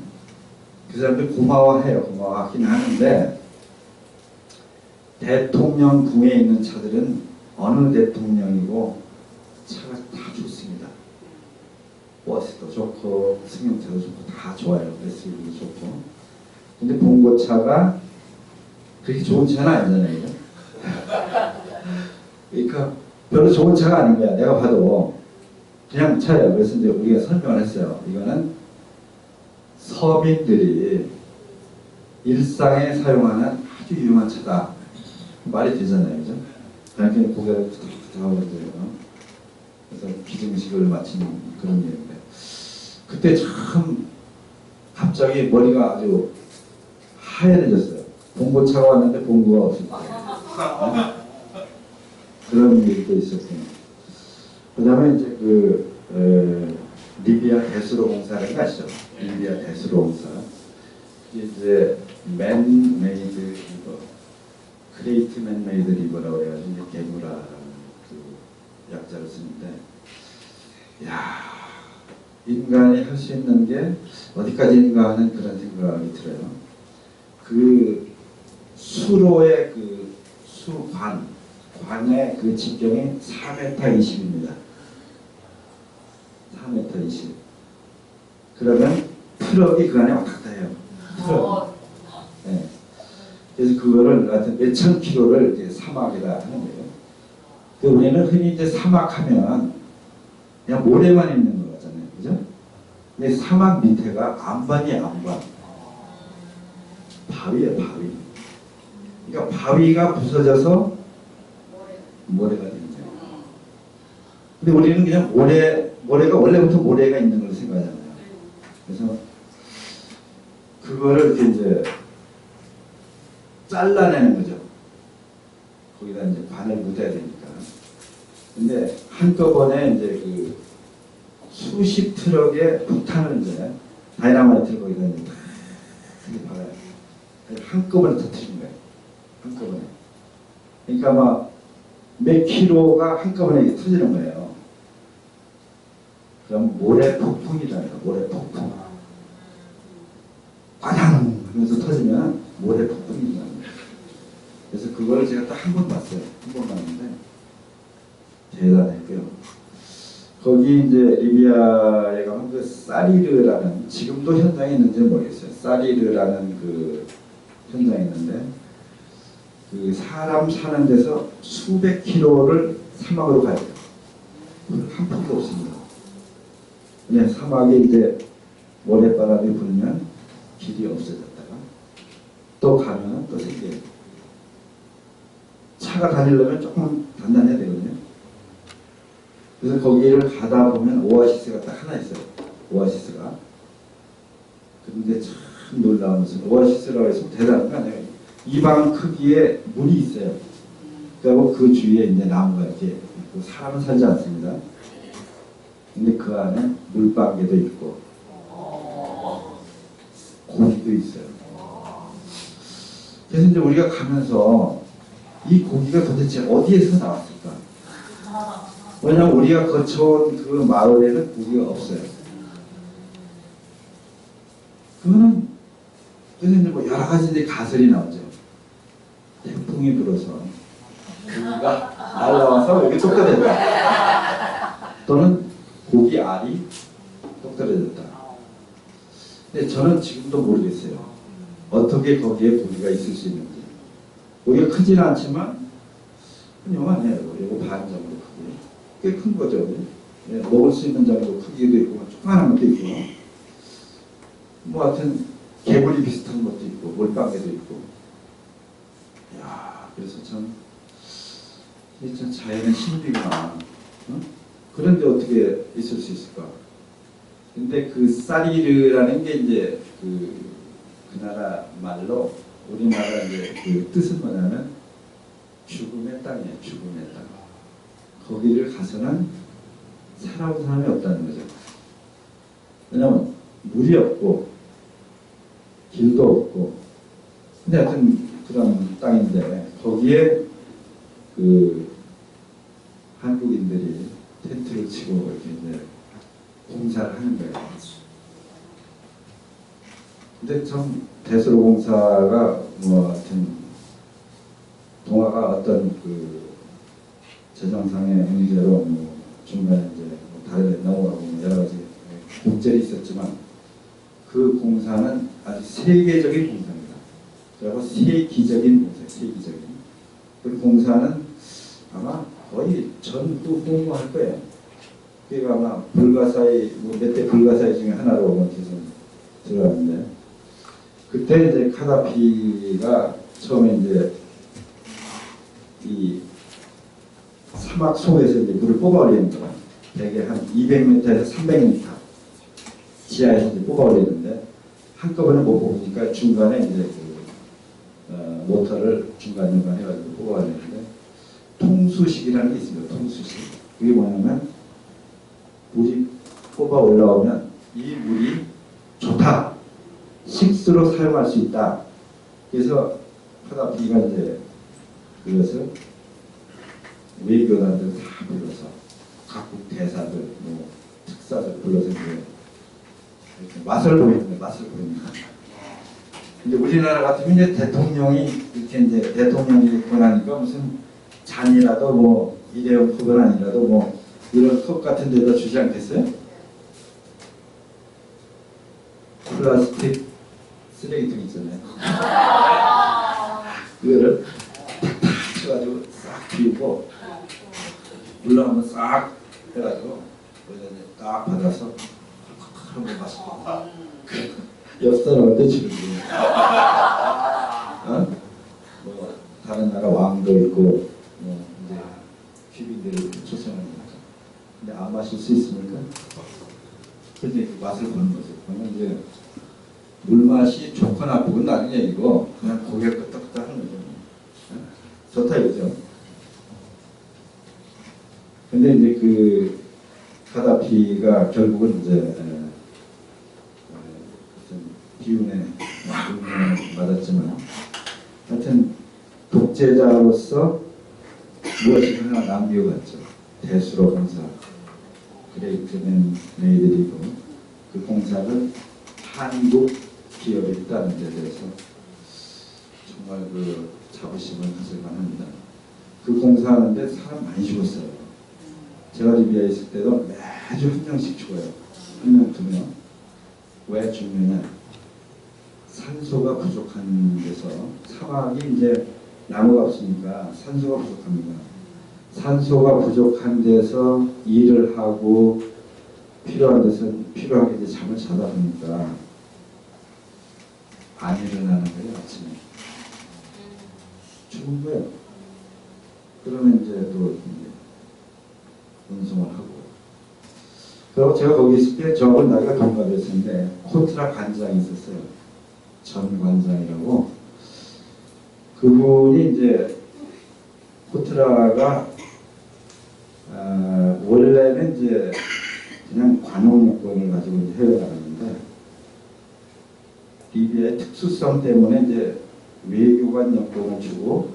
그 사람들 고마워해요. 고마워하긴 하는데 대통령궁에 있는 차들은 어느 대통령이고 차가 다 좋습니다. 버스도 좋고 승용차도 좋고 다 좋아요. SUV도 좋고 근데 봉고차가 그렇게 좋은 차는 아니잖아요. 그러니까 별로 좋은 차가 아닌 거야. 내가 봐도 그냥 차예요. 그래서 이제 우리가 설명을 했어요. 이거는 서민들이 일상에 사용하는 아주 유용한 차다. 말이 되잖아요. 그죠? 그냥 고개를 하고 있어요. 그래서 기증식을 마치는 그런 얘기인데 그때 참 갑자기 머리가 아주 하얘졌어요. 봉고차가 왔는데 봉고가 없을 때. 그런 일도 있었고요. 그 다음에 이제 리비아 대수로 공사라는 거 아시죠? 리비아 대수로 공사. 이제 맨메이드 리버, 크레이트 맨메이드 리버라고 해가지고 이제 개구라라는 그 약자를 쓰는데, 야 인간이 할 수 있는 게 어디까지인가 하는 그런 생각이 들어요. 그 수로의 그 관의 그 직경이 4m 20입니다. 4m 20. 그러면 트럭이 그 안에 왔다 갔다 해요. 트럭. 네. 그래서 그거를 하여튼 몇천 킬로를 이제 사막에다 하는 거예요. 그 우리는 흔히 이제 사막하면 그냥 모래만 있는 거 같잖아요. 그죠? 근데 사막 밑에가 안반이에요, 안반. 바위예요, 바위. 그러니까 바위가 부서져서 모래가 되는 거예요. 근데 우리는 그냥 모래가 원래부터 모래가 있는 걸 생각하잖아요. 그래서 그거를 이렇게 이제 잘라내는 거죠. 거기다 이제 바늘 묻어야 되니까. 근데 한꺼번에 이제 그 수십 트럭의 폭탄을 이제 다이나마이트를 거기다 이제 탁 박아요. 한꺼번에 터뜨린 거예요. 한꺼번에. 그러니까 막 몇 킬로가 한꺼번에 터지는 거예요. 그럼 모래 폭풍이라는 거예요. 모래 폭풍. 과당 하면서 터지면 모래 폭풍이라는 거예요. 그래서 그거를 제가 딱 한 번 봤어요. 한 번 봤는데 대단했고요. 거기 이제 리비아에 가면 그 사리르라는, 지금도 현장에 있는지 모르겠어요. 사리르라는 그 현장이 있는데, 그 사람 사는 데서 수백 킬로를 사막으로 가야 돼요. 한 푼도 없습니다. 그냥 사막에 이제 모래바람이 불면 길이 없어졌다가 또 가면 또 생겨요. 차가 다니려면 조금 단단해야 되거든요. 그래서 거기를 가다 보면 오아시스가 딱 하나 있어요. 오아시스가. 그런데 참 놀라운 것은, 오아시스라고 해서 대단한 거 아니에요. 이방 크기의 물이 있어요. 그리고 그 주위에 이제 나무가 이렇게 있고, 사람은 살지 않습니다. 근데 그 안에 물방개도 있고 고기도 있어요. 그래서 이제 우리가 가면서 이 고기가 도대체 어디에서 나왔을까? 왜냐하면 우리가 거쳐온 그 마을에는 고기가 없어요. 그거는 그래서 이제 뭐 여러 가지 이제 가설이 나오죠. 태풍이 불어서 고기가 날라와서 여기 똑 떨어졌다. 또는 고기 알이 똑 떨어졌다. 근데 저는 지금도 모르겠어요. 어떻게 거기에 고기가 있을 수 있는지. 고기가 크지는 않지만 요만해요. 이거 반 정도 크고 꽤 큰 거죠. 예, 먹을 수 있는 정도 크기도 있고 조그마한 것도 있고 뭐 하여튼 개구리 비슷한 것도 있고 몰빵개도 있고. 야, 그래서 참 자연의 신비구나. 어? 그런데 어떻게 있을 수 있을까? 근데 그 사리르라는 게 이제 그 나라 말로, 우리나라 이제 그 뜻은 뭐냐면 죽음의 땅이에요. 죽음의 땅. 거기를 가서는 살아온 사람이 없다는 거죠. 왜냐면 물이 없고 길도 없고, 근데 하여튼 그런 땅인데 거기에 그 한국인들이 텐트를 치고 이렇게 이제 공사를 하는 거예요. 근데 참 대수로공사가 뭐 하여튼 동화가 어떤 그 재정상의 문제로 뭐 중간에 이제 뭐 다른 데 넘어가고 뭐 여러 가지 문제가 있었지만 그 공사는 아주 세계적인 공사입니다. 그리고 세기적인 공사예요. 세기적인. 그 공사는 아마 거의 전후무할 거예요. 그게 아마 불가사의 뭐 몇 대 불가사의 중에 하나로 뭐 들어갔는데, 그때 이제 카다피가 처음에 이제 이 사막 속에서 이제 물을 뽑아올리는 거예요. 대개 한 200m에서 300m 지하에서 이제 뽑아올리는데 한꺼번에 못 뽑으니까 중간에 이제 그 모터를 중간중간 해가지고 뽑아올리는데 통수식이라는 게 있습니다. 통수식. 그게 뭐냐면 물이 뽑아 올라오면 이 물이 좋다. 식수로 사용할 수 있다. 그래서 카다피가 이제 그것을 외교관들 다 불러서 각국 대사들, 뭐 특사들 불러서 이렇게 맛을 보이는 거예요. 맛을 보이는 거예요. 이제 우리나라 같으면 이제 대통령이 이렇게 이제 대통령이 권하니까 무슨 잔이라도 뭐 일회용 컵은 아니라도 뭐 이런 컵 같은 데다 주지 않겠어요? 플라스틱 쓰레기통 있잖아요. 그거를 탁탁 쳐가지고 싹 비우고 올라오면 싹 해가지고 거기다 이제 딱 받아서 한번 마시고 옆 사람한테 주는 거예요. 어? 뭐 다른 나라 왕도 있고 뭐 이제 귀빈들을 초청하니까. 근데 안 마실 수 있습니까? 근데 그 맛을 보는 거죠. 그러면 이제 물맛이 좋거나 나쁘건 나중에 얘기고 그냥 고개 끄덕끄덕 하는 거죠. 좋다 이거죠. 근데 이제 그 카다피가 결국은 이제 비운에 맞았지만 하여튼 독재자로서 무엇을 하나 남겨갔죠. 대수로 공사, 그레이트맨 메이드리고 그 공사를 한국 기업에 있다는 데 대해서 정말 그 자부심을 가질 만합니다. 그 공사하는데 사람 많이 죽었어요. 제가 리비아에 있을 때도 매주 한 명씩 죽어요. 한 명, 두 명. 왜 죽느냐? 산소가 부족한 데서 사막이 이제 나무가 없으니까 산소가 부족합니다. 산소가 부족한 데서 일을 하고 필요한 데서 필요하게 이제 잠을 자다 보니까 안 일어나는 거예요. 아침에 죽은 거예요. 그러면 이제 또 운송을 하고. 그리고 제가 거기 있을 때 저하고 나이가 동갑이었는데 코트라 관장이 있었어요. 전 관장이라고. 그분이 이제 코트라가 원래는 이제 그냥 관용요건을 가지고 이제 해외 나갔는데 리비아의 특수성 때문에 이제 외교관 여건을 주고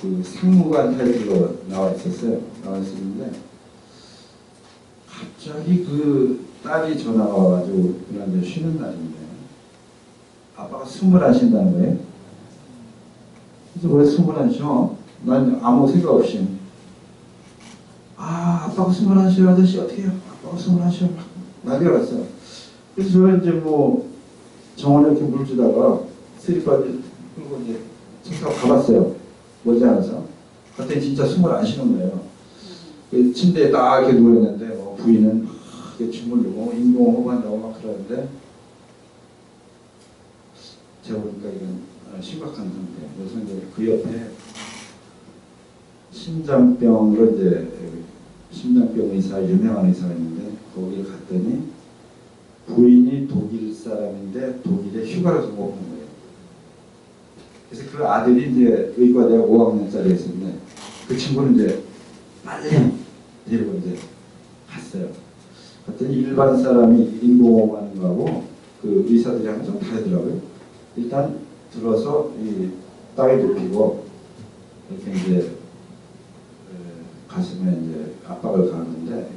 그 상무관 타이틀로 나와 있었어요. 나와 있었는데 갑자기 그 딸이 전화가 와가지고 그날 쉬는 날인데 아빠가 숨을 안 쉰다는 거예요. 그래서 왜 숨을 안 쉬어? 난 아무 생각 없이 아빠가 숨을 안 쉬어. 아저씨 어떻게 해요? 아빠가 숨을 안 쉬어. 난리가 났어요. 그래서 저는 이제 뭐 정원에 이렇게 물 주다가 스리퍼를 끌고 이제 청소하고 가봤어요. 멀지 않아서. 그랬더니 진짜 숨을 안 쉬는 거예요. 그 침대에 딱 이렇게 누워있는데 부인은 이렇게 주물르고 인공호흡 한다고 막 그러는데 제가 보니까 이건 심각한 상태. 그래서 이제 그 옆에 심장병으로 이제 심장병 의사, 유명한 의사가 있는데 거기를 갔더니 부인이 독일 사람인데 독일에 휴가를 좀 온 거예요. 그래서 그 아들이 이제 의과대학 5학년짜리였는데 그 친구는 이제 빨리 데리고 이제 갔어요. 그랬더니 일반 사람이 인공호흡하는 거하고 그 의사들이 하는 좀 다르더라고요. 일단 들어서 이 땅에 눕히고 이렇게 이제 가슴에 이제 압박을 가하는데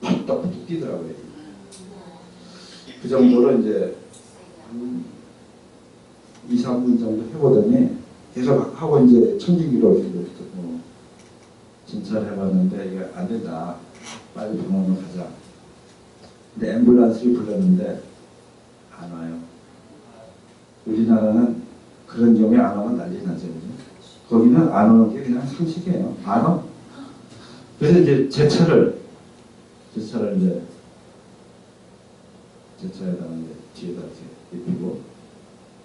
팍떡 뛰더라고요. 그 정도로 이제 한 2, 3분 정도 해보더니 계속 하고 이제 청진기로 이렇게 뭐 진찰을 해봤는데 이게 안 된다. 빨리 병원으로 가자. 근데 앰뷸런스를 불렀는데 안 와요. 우리나라는 그런 경우에 안 오면 난리 나죠. 거기는 안 오는 게 그냥 상식이에요. 안 와. 그래서 이제 제 차를 이제 제 차에다가 이제 뒤에다 이렇게 입히고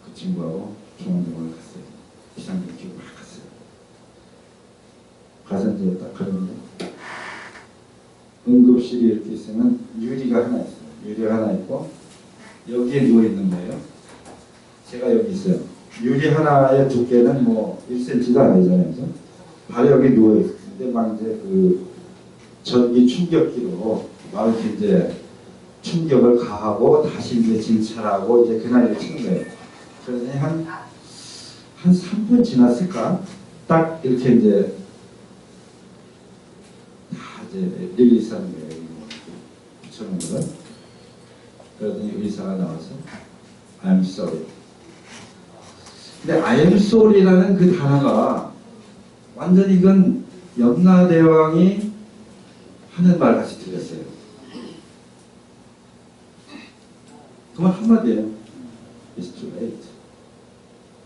그 친구하고 중앙병원을 갔어요. 비상등 켜고 막 갔어요. 가서 이제 딱 그러는데 응급실이 이렇게 있으면 유리가 하나 있어요. 유리가 하나 있고 여기에 누워 있는 거예요. 제가 여기 있어요. 유리 하나의 두께는 뭐 1cm도 아니잖아요. 그죠? 바로 여기 누워 있는데 막 이제 그 전기 충격기로 막 이렇게 이제 충격을 가하고 다시 이제 진찰하고 이제 그날 치는 거예요. 그래서 한 3분 지났을까? 딱 이렇게 이제 다 이제 릴리스하는 거예요. 붙여놓은 거를. 그러더니 의사가 나와서 I'm sorry. 근데 I'm sorry라는 그 단어가 완전히 이건 염라대왕이 하는 말 같이 들렸어요. 그 말 한마디예요. It's too late.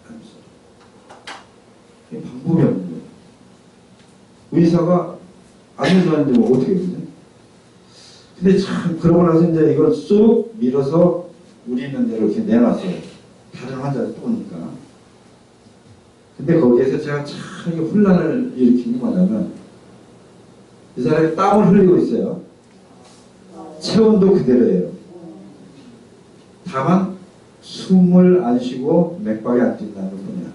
I'm sorry. 방법이 없는 거예요. 의사가 안 된다는데 뭐 어떻게 해야 되지? 근데 참 그러고 나서 이제 이걸 쑥 밀어서 우리 있는 대로 이렇게 내놨어요. 다른 환자들 또 오니까. 근데 거기에서 제가 참 혼란을 일으킨 게 뭐냐면 이 사람이 땀을 흘리고 있어요. 체온도 그대로예요. 다만 숨을 안 쉬고 맥박이 안 뛴다는 것 뿐이야.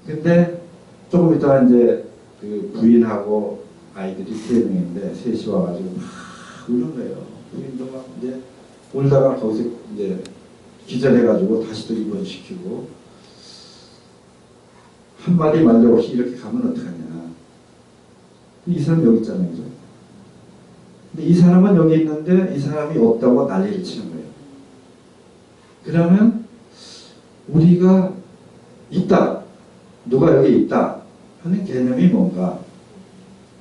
근데 조금 있다가 이제 그 부인하고 아이들이 3명인데 셋이 와가지고 막 우는 거예요. 부인도 막 이제 울다가 거기서 이제 기절해가지고 다시 또 입원시키고 한마디 말도 없이 이렇게 가면 어떡하냐. 이 사람 여기 있잖아요. 그죠? 근데 이 사람은 여기 있는데 이 사람이 없다고 난리를 치는 거예요. 그러면 우리가 있다. 누가 여기 있다. 하는 개념이 뭔가.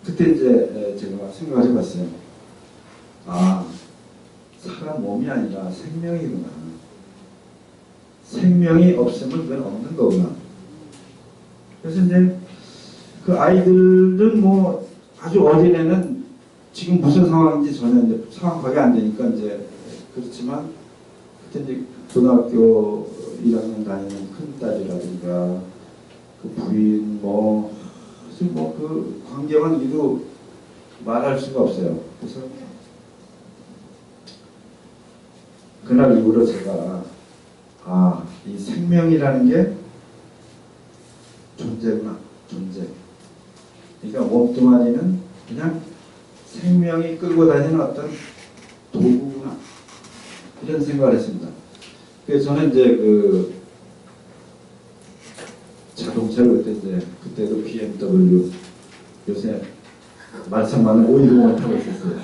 그때 이제 제가 생각을 해봤어요. 아, 사람 몸이 아니라 생명이구나. 생명이 없으면 그건 없는 거구나. 그래서 이제 그 아이들은 뭐 아주 어린애는 지금 무슨 상황인지 전혀 이제 상황 파악이 안 되니까 이제 그렇지만 그때 이제 고등학교 1학년 다니는 큰 딸이라든가 그 부인 뭐 그 광경은 이루 말할 수가 없어요. 그래서 그날 이후로 제가 이 생명이라는 게 존재구나. 존재. 그러니까 몸뚱아리는 그냥 생명이 끌고 다니는 어떤 도구구나. 이런 생각을 했습니다. 그래서 저는 이제 그 자동차를 그때도 BMW, 요새 말썽 많은 520을 타고 있었어요.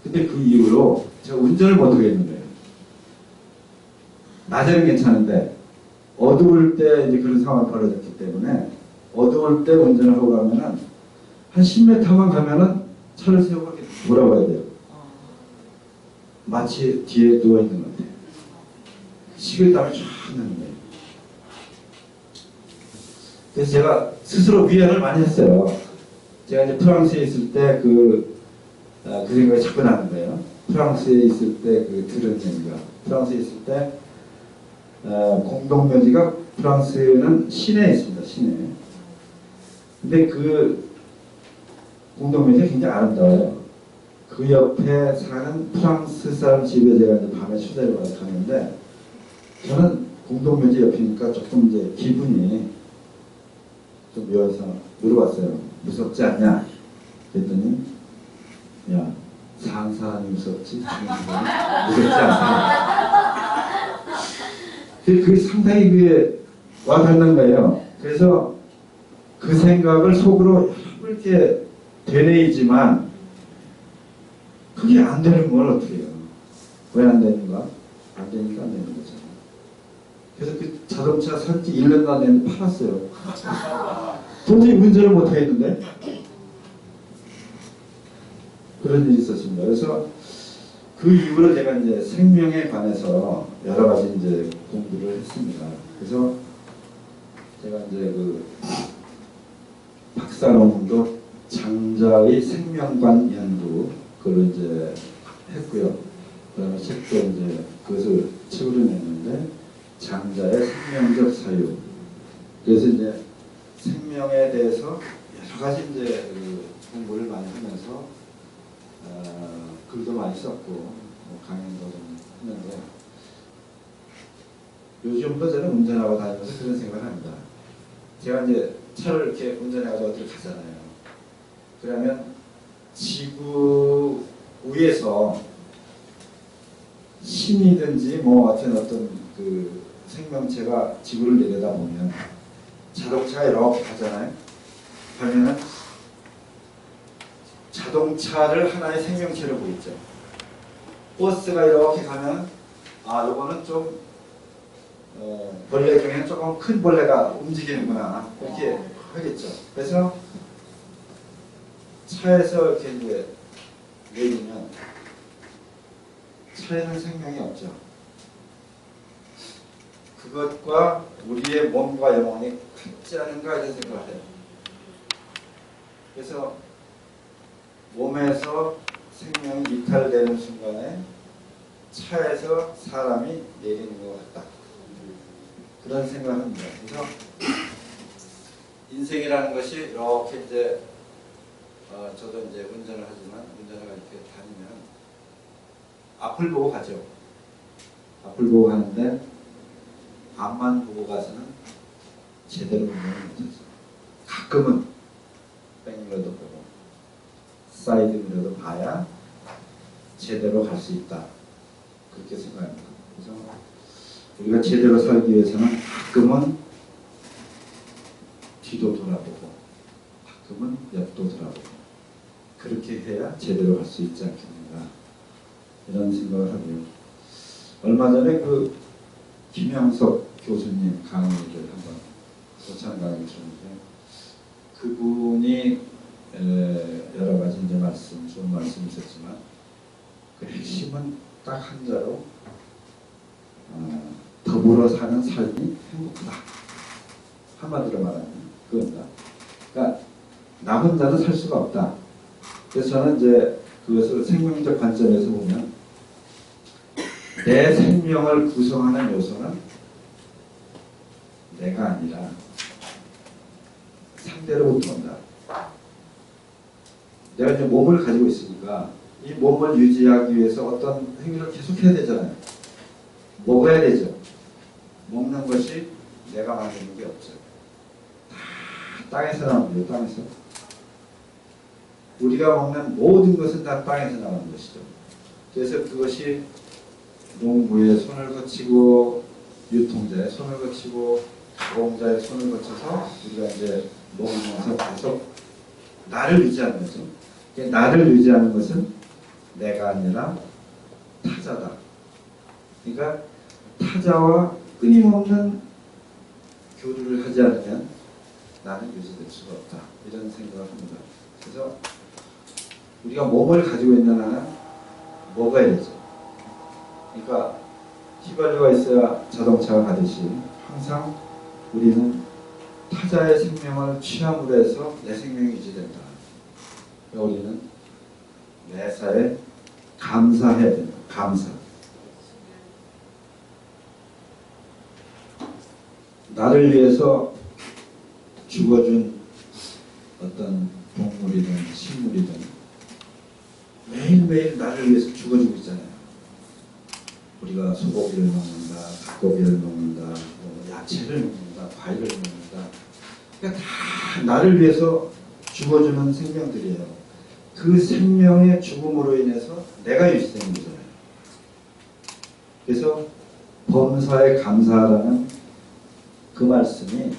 근데 그 이후로 제가 운전을 못하겠는 거예요. 낮에는 괜찮은데 어두울 때 이제 그런 상황이 벌어졌기 때문에 어두울 때 운전을 하고 가면은 한 10m만 가면은 차를 세우고 이렇게 돌아봐야 돼요. 마치 뒤에 누워있는 것 같아요. 식은땀이 쫙 나는 거예요. 그래서 제가 스스로 위안을 많이 했어요. 제가 이제 프랑스에 있을 때 그 생각이 자꾸 나는 거예요. 프랑스에 있을 때 그 들은 얘기가. 프랑스에 있을 때 공동묘지가 프랑스는 시내에 있습니다. 시내. 근데 그 공동묘지가 굉장히 아름다워요. 그 옆에 사는 프랑스 사람 집에 제가 이제 밤에 초대를 받아 가는데 저는 공동묘지 옆이니까 조금 이제 기분이 좀 묘해서 물어봤어요. 무섭지 않냐? 그랬더니 야, 산 사람이 무섭지? 무섭지 않다. 그게 상당히 그게 와닿는 거예요. 그래서 그 생각을 속으로 이렇게 되뇌이지만 그게 안 되는 걸 어떻게 해요? 왜 안 되는가? 안 되니까 안 되는 거잖아요. 그래서 그 자동차 산지 1년도 안 됐는데 팔았어요. 도저히 운전을 못 하겠는데? 그런 일이 있었습니다. 그래서 그 이후로 제가 이제 생명에 관해서 여러 가지 이제 공부를 했습니다. 그래서 제가 이제 그 박사 논문도 장자의 생명관 연구 그걸 이제 했고요. 그다음에 책도 이제 그것을 책으로 냈는데 장자의 생명적 사유. 그래서 이제 생명에 대해서 여러 가지 이제 그 공부를 많이 하면서 글도 많이 썼고 뭐 강연도 좀 했는데 요즘도 저는 운전하고 다니면서 그런 생각을 합니다. 제가 이제 차를 이렇게 운전해가지고 어디를 가잖아요. 그러면 지구 위에서 신이든지 뭐 어떤 그 생명체가 지구를 내려다보면 자동차가 이렇게 가잖아요. 그러면은 자동차를 하나의 생명체로 보이죠. 버스가 이렇게 가면 요거는 좀 벌레 중에는 조금 큰 벌레가 움직이는구나 이렇게 하겠죠. 그래서 차에서 이렇게 이제 내리면 차에는 생명이 없죠. 그것과 우리의 몸과 영혼이 같지 않은가 이런 생각을 해요. 그래서 몸에서 생명이 이탈되는 순간에 차에서 사람이 내리는 것 같다. 그런 생각을 합니다. 그래서 인생이라는 것이 이렇게 이제 저도 이제 운전을 하지만 운전을 이렇게 다니면 앞을 보고 가죠. 앞을 보고 가는데 앞만 보고 가서는 제대로 운전을 못하죠. 가끔은 백미러도 보고 사이드미러도 봐야 제대로 갈 수 있다. 그렇게 생각합니다. 그래서 우리가 제대로 살기 위해서는 가끔은 뒤도 돌아보고 가끔은 옆도 돌아보고 그렇게 해야 제대로 갈 수 있지 않겠는가 이런 생각을 하고요. 얼마 전에 그 김영석 교수님 강의를 한번 소찬 강의를 들었는데 그분이 여러 가지 이제 좋은 말씀이 있었지만 그 핵심은 딱 한 자로 더불어 사는 삶이 행복하다. 한마디로 말하면 그겁니다. 그러니까 나 혼자는 살 수가 없다. 그래서 저는 이제 그것을 생명적 관점에서 보면 내 생명을 구성하는 요소는 내가 아니라 상대로부터 온다. 내가 이제 몸을 가지고 있으니까 이 몸을 유지하기 위해서 어떤 행위를 계속 해야 되잖아요. 먹어야 되죠. 먹는 것이 내가 만드는 게 없죠. 다 땅에서 나온 거예요. 땅에서. 우리가 먹는 모든 것은 다 땅에서 나오는 것이죠. 그래서 그것이 농부의 손을 거치고 유통자의 손을 거치고 가공자의 손을 거쳐서 우리가 이제 먹으면서 계속 나를 유지하는 거죠. 나를 유지하는 것은 내가 아니라 타자다. 그러니까 타자와 끊임없는 교류를 하지 않으면 나는 유지될 수가 없다. 이런 생각을 합니다. 그래서 우리가 몸을 가지고 있는 한은 먹어야 되죠. 그러니까 휘발유가 있어야 자동차가 가듯이 항상 우리는 타자의 생명을 취함으로 해서 내 생명이 유지된다. 그러니까 우리는 매사에 감사해야 된다. 감사. 나를 위해서 죽어준 어떤 동물이든 식물이든 매일매일 나를 위해서 죽어주고 있잖아요. 우리가 소고기를 먹는다, 닭고기를 먹는다, 야채를 먹는다, 과일을 먹는다. 그러니까 다 나를 위해서 죽어주는 생명들이에요. 그 생명의 죽음으로 인해서 내가 유지되는 거잖아요. 그래서 범사에 감사하라는 그 말씀이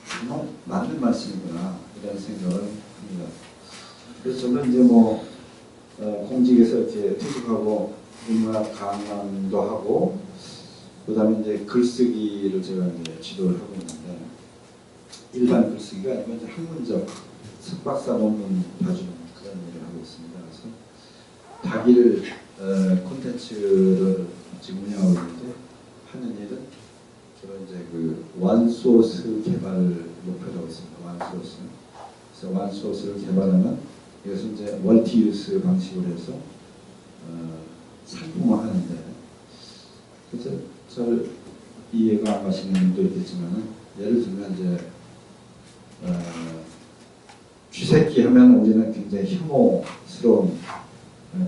정말 맞는 말씀이구나 이런 생각을 합니다. 그래서 저는 이제 공직에서 이렇게 퇴직하고 인문학 강연도 하고 그 다음에 이제 글쓰기를 제가 이제 지도를 하고 있는데 일반 글쓰기가 아니고 이제 학문적 석박사 논문 봐주는 그런 일을 하고 있습니다. 그래서 박일 콘텐츠를 지금 운영하고 있는데 하는 일은 주로 이제 그 원소스 개발을 목표로 하고 있습니다. 원소스. 그래서 원소스를 개발하면 이것은 이제 멀티유스 방식으로 해서 상품화하는데 그래서 잘 이해가 안 가시는 분도 있겠지만 예를 들면 이제 쥐새끼 하면 우리는 굉장히 혐오스러운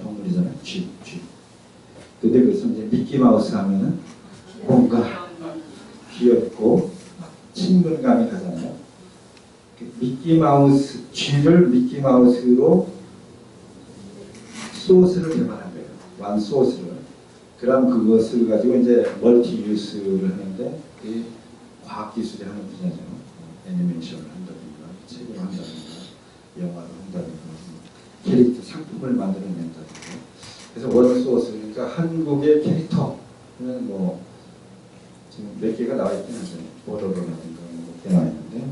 동물이잖아요. 쥐. 근데 그래서 이제 미키마우스 하면은 뭔가 귀엽고 친근감이 가잖아요. 미키마우스, 쥐를 미키마우스로 소스를 개발한 거예요. 완 소스를. 그럼 그것을 가지고 이제 멀티 유스를 하는데 이 과학기술이 하는 분야죠. 애니메이션을 한다든가, 책을 한다든가, 영화를 한다든가, 캐릭터 상품을 만들어낸다든가. 그래서 원 소스, 그러니까 한국의 캐릭터는 지금 몇 개가 나와 있긴 한데, 보더라든가 몇 개 나와 있는데,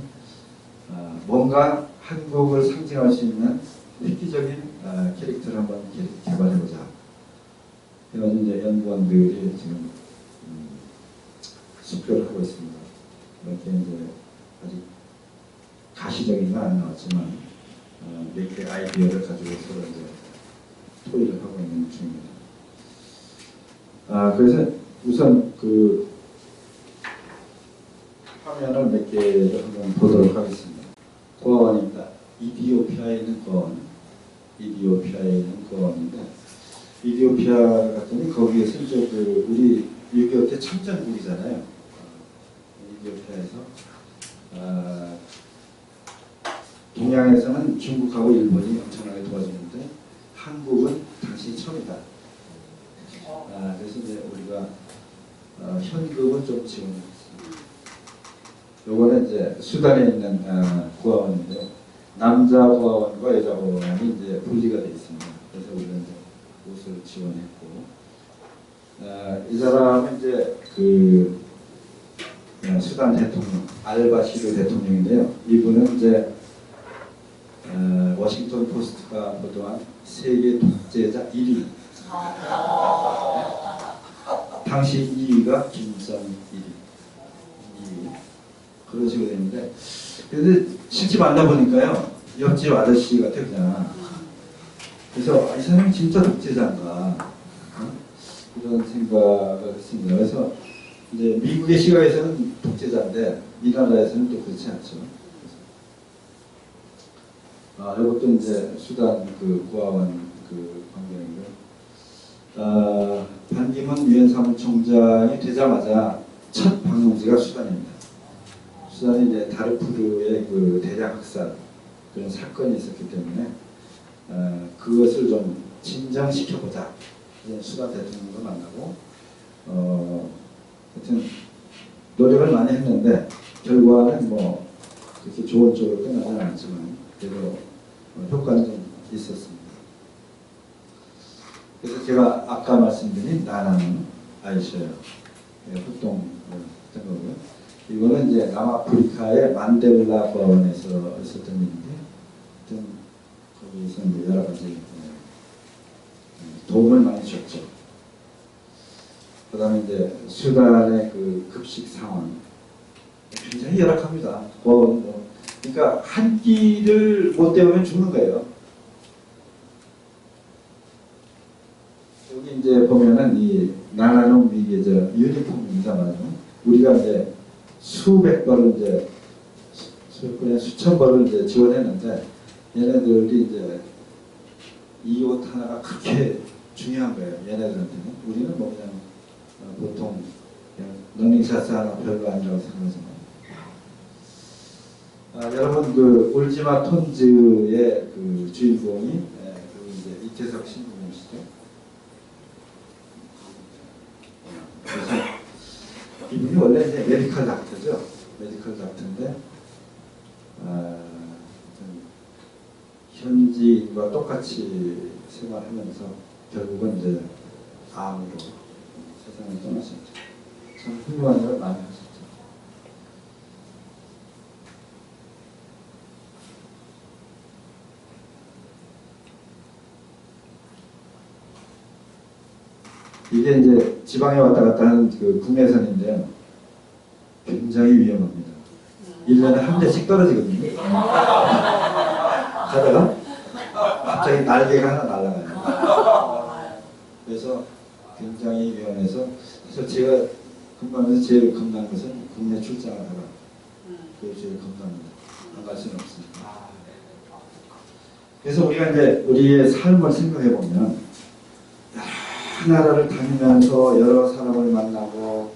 뭔가 한국을 상징할 수 있는 획기적인 캐릭터를 한번 개발해보자. 이런 이제 연구원들이 지금 숙표를 하고 있습니다. 이렇게 이제 아직 가시적인 건 안 나왔지만 몇 개 아이디어를 가지고 서로 이제 토의를 하고 있는 중입니다. 그래서 우선 그 화면을 몇 개를 한번 보도록 하겠습니다. 고아원입니다. 이디오피아에 있는 고아원. 이디오피아에 있는 고아원인데 이디오피아 같더니 거기에서 이제 그 우리 6.25 때 참전국이잖아요. 이디오피아에서 동양에서는 중국하고 일본이 엄청나게 도와주는데 한국은 당시 처음이다. 그래서 이제 우리가 현금은 좀 지원했습니다. 요거는 이제 수단에 있는 고아원인데요. 남자 고아원과 여자 고아원이 이제 분리가 되어 있습니다. 그래서 우리는 이제 옷을 지원했고, 이 사람은 이제 그 수단 대통령, 알바시르 대통령인데요. 이분은 이제 워싱턴 포스트가 보도한 세계 독재자 1위. 당시 2위가 김정일이. 2위. 그런 식으로 되는데, 근데 실제 만나보니까요, 옆집 아저씨 같아, 그냥. 그래서 이 사람이 진짜 독재자인가, 이런 생각을 했습니다. 그래서 이제 미국의 시각에서는 독재자인데, 이 나라에서는 또 그렇지 않죠. 이것도 이제 수단 그 고아원 그 광경이고요. 반기문 유엔 사무총장이 되자마자 첫 방문지가 수단입니다. 수단이 이제 다르푸르의 그 대량 학살 그런 사건이 있었기 때문에 그것을 좀 진정시켜보자. 수단 대통령도 만나고 하여튼 노력을 많이 했는데 결과는 뭐 그렇게 좋은 쪽으로 끝나지는 않지만 그래도 효과는 좀 있었습니다. 그래서 제가 아까 말씀드린 나라는 아이셔요. 활동 했던 거고요. 이거는 이제 남아프리카의 만델라 고아원에서 있었던 일인데, 하여튼 거기서 이제 여러 가지 도움을 많이 줬죠. 그 다음에 이제 수단의 그 급식 상황 굉장히 열악합니다. 고아원 그러니까 한 끼를 못 때우면 죽는 거예요. 여기 이제 보면은 이 나라농 위계저 유니폼입니다만 우리가 이제 수백 벌을 이제 수천 벌을 이제 지원했는데 얘네들이 이제 이 옷 하나가 그렇게 중요한 거예요. 얘네들한테는 우리는 뭐 그냥 보통 그냥 러닝샷 하나 별로 아니라고 생각하지만. 여러분 그 울지마 톤즈의 그 주인공이 그 이제 이태석 신부님이시죠. 그래서 이분이 원래 이제 메디컬 닥터죠. 메디컬 닥터인데 현지인과 똑같이 생활하면서 결국은 이제 암으로 세상을 떠나셨죠. 참 훌륭한 일을 많이 하셨죠. 이게 이제 지방에 왔다 갔다 하는 그 국내선인데요. 굉장히 위험합니다. 1년에 한 대씩 떨어지거든요. 가다가 갑자기 날개가 하나 날아가요. 그래서 굉장히 위험해서, 그래서 제가 근무하면서 제일 겁난 것은 국내 출장을 하라. 그게 제일 겁납니다. 안 갈 수는 없으니까. 그래서 우리가 이제 우리의 삶을 생각해 보면 나라를 다니면서 여러 사람을 만나고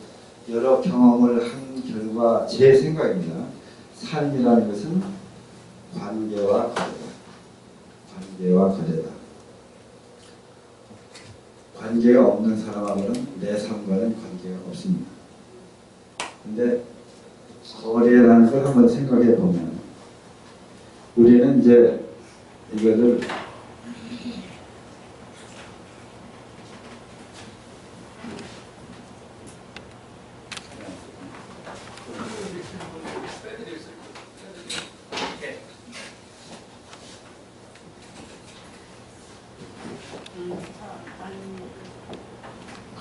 여러 경험을 한 결과 제 생각입니다. 삶이라는 것은 관계와 거래다. 관계와 거래다. 관계가 없는 사람하고는 내 삶과는 관계가 없습니다. 근데 거래라는 걸 한번 생각해 보면 우리는 이제 이거를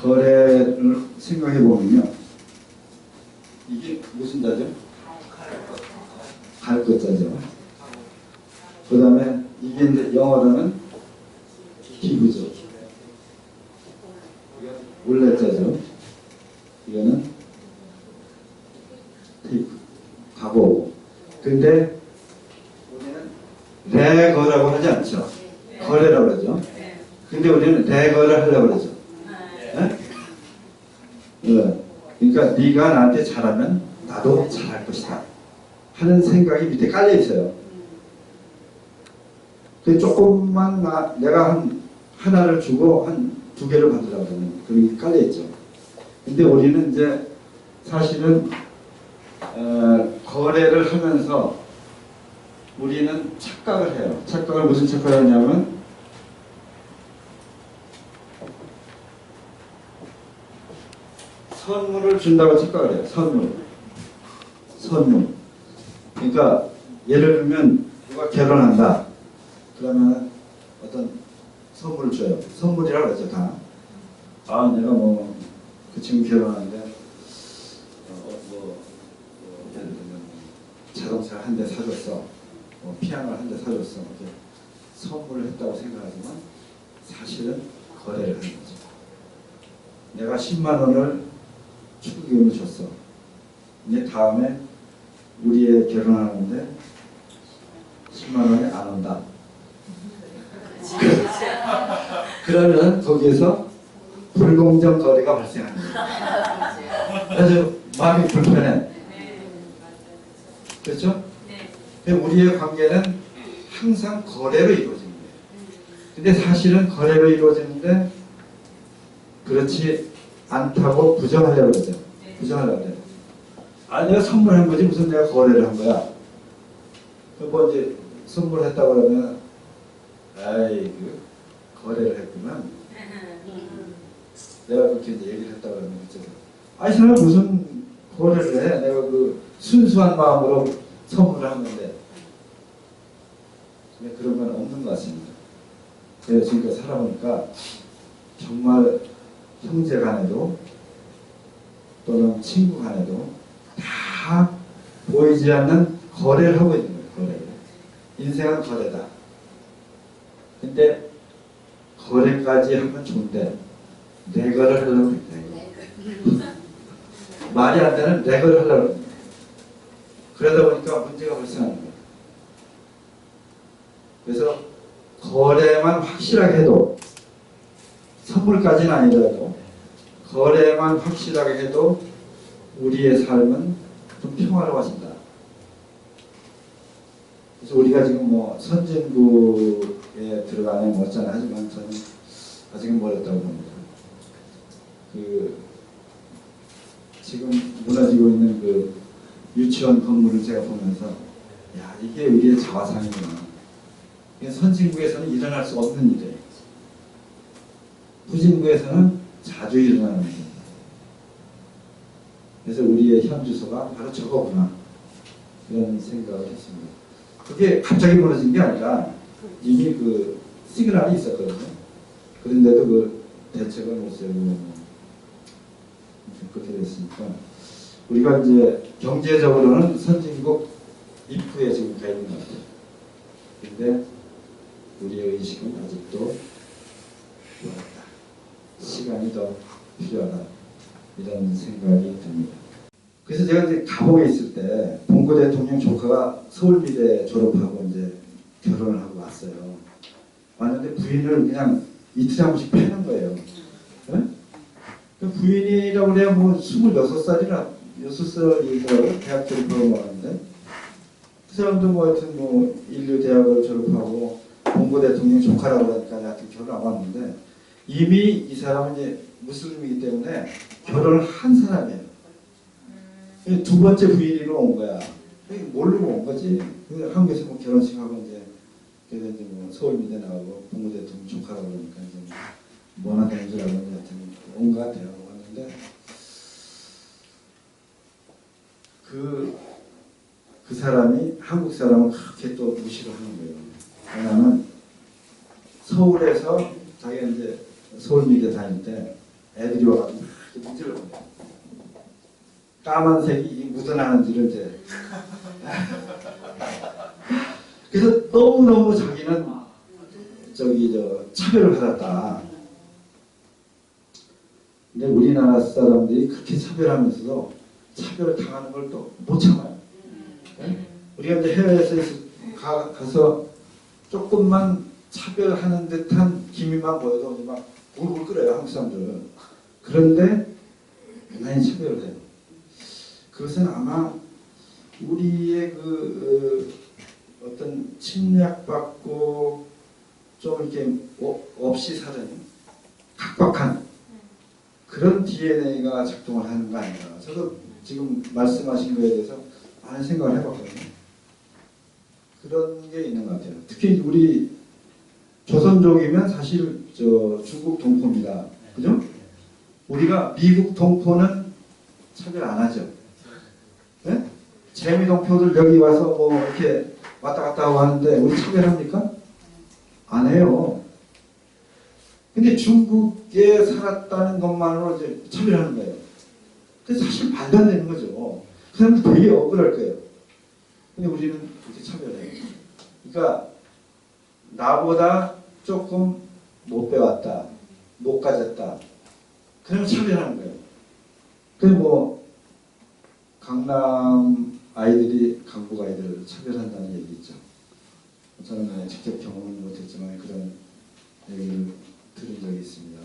거래를 생각해 보면요. 이게 무슨 자죠? 갈 것 자죠. 그 다음에 이게 이제 영어로는 기부죠. 원래 자죠. 이거는 테이크, 가고. 근데 우리는 레거라고 하지 않죠. 거래라고 하죠. 근데 우리는 레거를 하려고 그러죠. 그러니까 네가 나한테 잘하면 나도 잘할 것이다 하는 생각이 밑에 깔려 있어요. 그 조금만 내가 하나를 주고 한 두 개를 받으라고 하는 그런 게 깔려 있죠. 근데 우리는 이제 사실은 거래를 하면서 우리는 착각을 해요. 착각을 무슨 착각을 하냐면 선물을 준다고 착각을 해요. 선물. 그러니까 예를 들면 누가 결혼한다. 그러면 어떤 선물을 줘요. 선물이라고 그러죠, 다. 아, 내가 그 친구 결혼하는데 예를 들면 자동차 한 대 사줬어. 피아노 한 대 사줬어. 이렇게 선물을 했다고 생각하지만 사실은 거래를 하는 거죠. 내가 10만 원을 축의금을 줬어. 근데 다음에 우리 애 결혼하는데 10만 원이 안 온다. 그러면 거기에서 불공정 거래가 발생합니다. 아주 마음이 불편해. 그렇죠? 우리의 관계는 항상 거래로 이루어지는 거예요. 근데 사실은 거래로 이루어지는데 그렇지 않다고 부정하려고 그러죠. 부정하려고 그래요. 아, 내가 선물한 거지 무슨 내가 거래를 한 거야. 뭐 이제 선물했다고 그러면 아이 거래를 했구만. 내가 그렇게 이제 얘기를 했다고 그러면 그쵸. 아이 사람 무슨 거래를 해. 내가 그 순수한 마음으로 선물을 한 건데. 근데 그런 건 없는 것 같습니다. 그래서 지금까지 살아보니까 정말 형제 간에도 또는 친구 간에도 다 보이지 않는 거래를 하고 있는 거예요. 거래를. 인생은 거래다. 근데 거래까지 하면 좋은데 내거를 하려고 했다. 말이 안 되는 내거를 하려고 했다. 그러다 보니까 문제가 발생하는 거예요. 그래서 거래만 확실하게 해도 선물까지는 아니더라도 거래만 확실하게 해도 우리의 삶은 좀 평화로워진다. 그래서 우리가 지금 선진국에 들어가는 어쩌나 하지만 저는 아직은 멀었다고 봅니다. 지금 무너지고 있는 그 유치원 건물을 제가 보면서 야, 이게 우리의 자화상이구나. 선진국에서는 일어날 수 없는 일이에요. 후진국에서는 자주 일어나는 일이에요. 그래서 우리의 현 주소가 바로 저거구나. 그런 생각을 했습니다. 그게 갑자기 무너진 게 아니라 이미 그 시그널이 있었거든요. 그런데도 그 대책을 못 세우고 그렇게 됐으니까 우리가 이제 경제적으로는 선진국 입구에 지금 가 있는 것 같아요. 근데 우리의 의식은 아직도 멀었다. 시간이 더 필요하다. 이런 생각이 듭니다. 그래서 제가 이제 감옥에 있을 때 봉고 대통령 조카가 서울미대 졸업하고 이제 결혼을 하고 왔어요. 왔는데 부인을 그냥 이틀에 한 번씩 패는 거예요. 네? 그 부인이라고 그래야 26살이라 6살이고 대학 졸업하고 왔는데 그 사람도 하여튼 인류 대학을 졸업하고 봉고 대통령 조카라고 하니까 하여튼 결혼하고 왔는데 이미 이 사람은 이제 무슬림이기 때문에 결혼을 한 사람이에요. 두 번째 부인으로 온 거야. 모르고 온 거지. 한국에서 결혼식하고 이제 그래서 이제 서울미대 나오고 봉고 대통령 조카라고 그러니까 이제 뭐나 되는 줄 알고 하여튼 온 것 같아요. 왔는데 그 사람이 한국 사람을 그렇게 또 무시를 하는 거예요. 왜냐하면 서울에서 자기가 이제 서울미대 다닐 때 애들이 와가지고 이렇게 문제를 보내요. 까만색이 묻어나는 줄을 이제 그래서 너무너무 자기는 차별을 받았다. 근데 우리나라 사람들이 그렇게 차별하면서도 차별을 당하는 걸 또 못 참아요. 네? 우리가 이제 해외에서 가서 조금만 차별하는 듯한 기미만 보여도 이제 막 울울 끓어요, 한국 사람들은. 그런데 굉장히 차별을 해요. 그것은 아마 우리의 어떤 침략받고 좀 이렇게 없이 사는 각박한 그런 DNA가 작동을 하는 거 아닌가. 저도 지금 말씀하신 거에 대해서 하는 생각을 해봤거든요. 그런 게 있는 것 같아요. 특히 우리 조선족이면 사실 중국 동포입니다. 그죠? 우리가 미국 동포는 차별 안 하죠. 네? 재미 동포들 여기 와서 뭐 이렇게 왔다 갔다 하고 하는데 우리 차별합니까? 안 해요. 근데 중국에 살았다는 것만으로 이제 차별하는 거예요. 그래서 사실 말도 안 되는 거죠. 그 사람들 되게 억울할 거예요. 근데 우리는 그렇게 차별해요. 그러니까 나보다 조금 못 배웠다, 못 가졌다. 그럼 차별하는 거예요. 그래서 뭐 강남 아이들이 강북 아이들을 차별한다는 얘기 있죠. 저는 직접 경험은 못했지만 그런 얘기를 들은 적이 있습니다.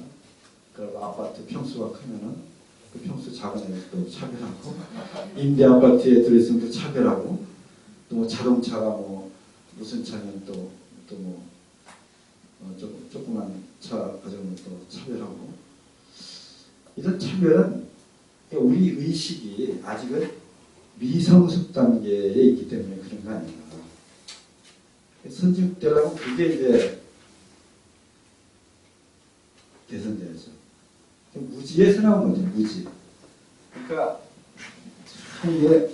그리고 아파트 평수가 크면은 그 평수 작은 애들 또 차별하고 임대 아파트에 들어있으면 또 차별하고 또 뭐 자동차가 뭐 무슨 차면 또 뭐 조그만 차 가져오면 또 차별하고 이런 차별은 우리 의식이 아직은 미성숙 단계에 있기 때문에 그런 거 아닌가. 선진되려면 그게 이제 개선돼야죠. 무지에서 나온 거죠, 무지. 그러니까 참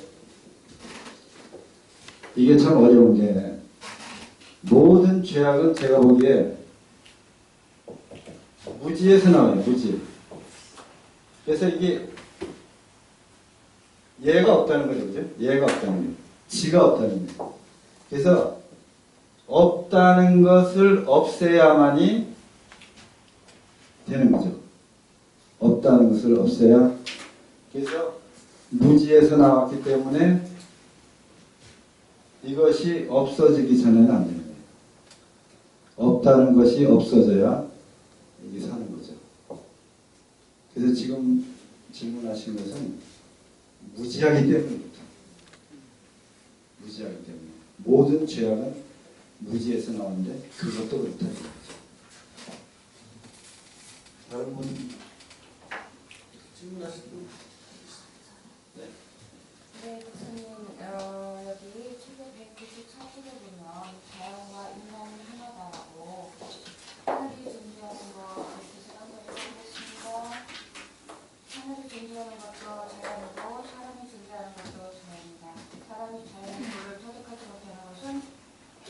이게 참 어려운 게 모든 죄악은 제가 보기에 무지에서 나와요, 무지. 그래서 이게 예가 없다는 거죠, 그죠? 예가 없다는 거. 지가 없다는 거. 그래서 없다는 것을 없애야만이 되는 거죠. 없다는 것을 없애야. 그래서 무지에서 나왔기 때문에 이것이 없어지기 전에는 안 되는 거예요. 없다는 것이 없어져야 이게 사는 거죠. 그래서 지금 질문하신 것은 무지하기 때문입니다. 무지하기 때문에. 모든 죄악은 무지에서 나오는데 그것도 그렇다는 거죠. 다른 분 질문하실 분? 네. 네, 교수님, 여기 책의 194쪽에 보면 자연과 인간이 하나다라고 하늘이 존재하는 것 이렇게 시간까지 보겠습니다. 하늘이 존재하는 것도 자연이고 사람이 존재하는 것도 자연이다. 사람이 자연의 도를 터득하지 못하는 것은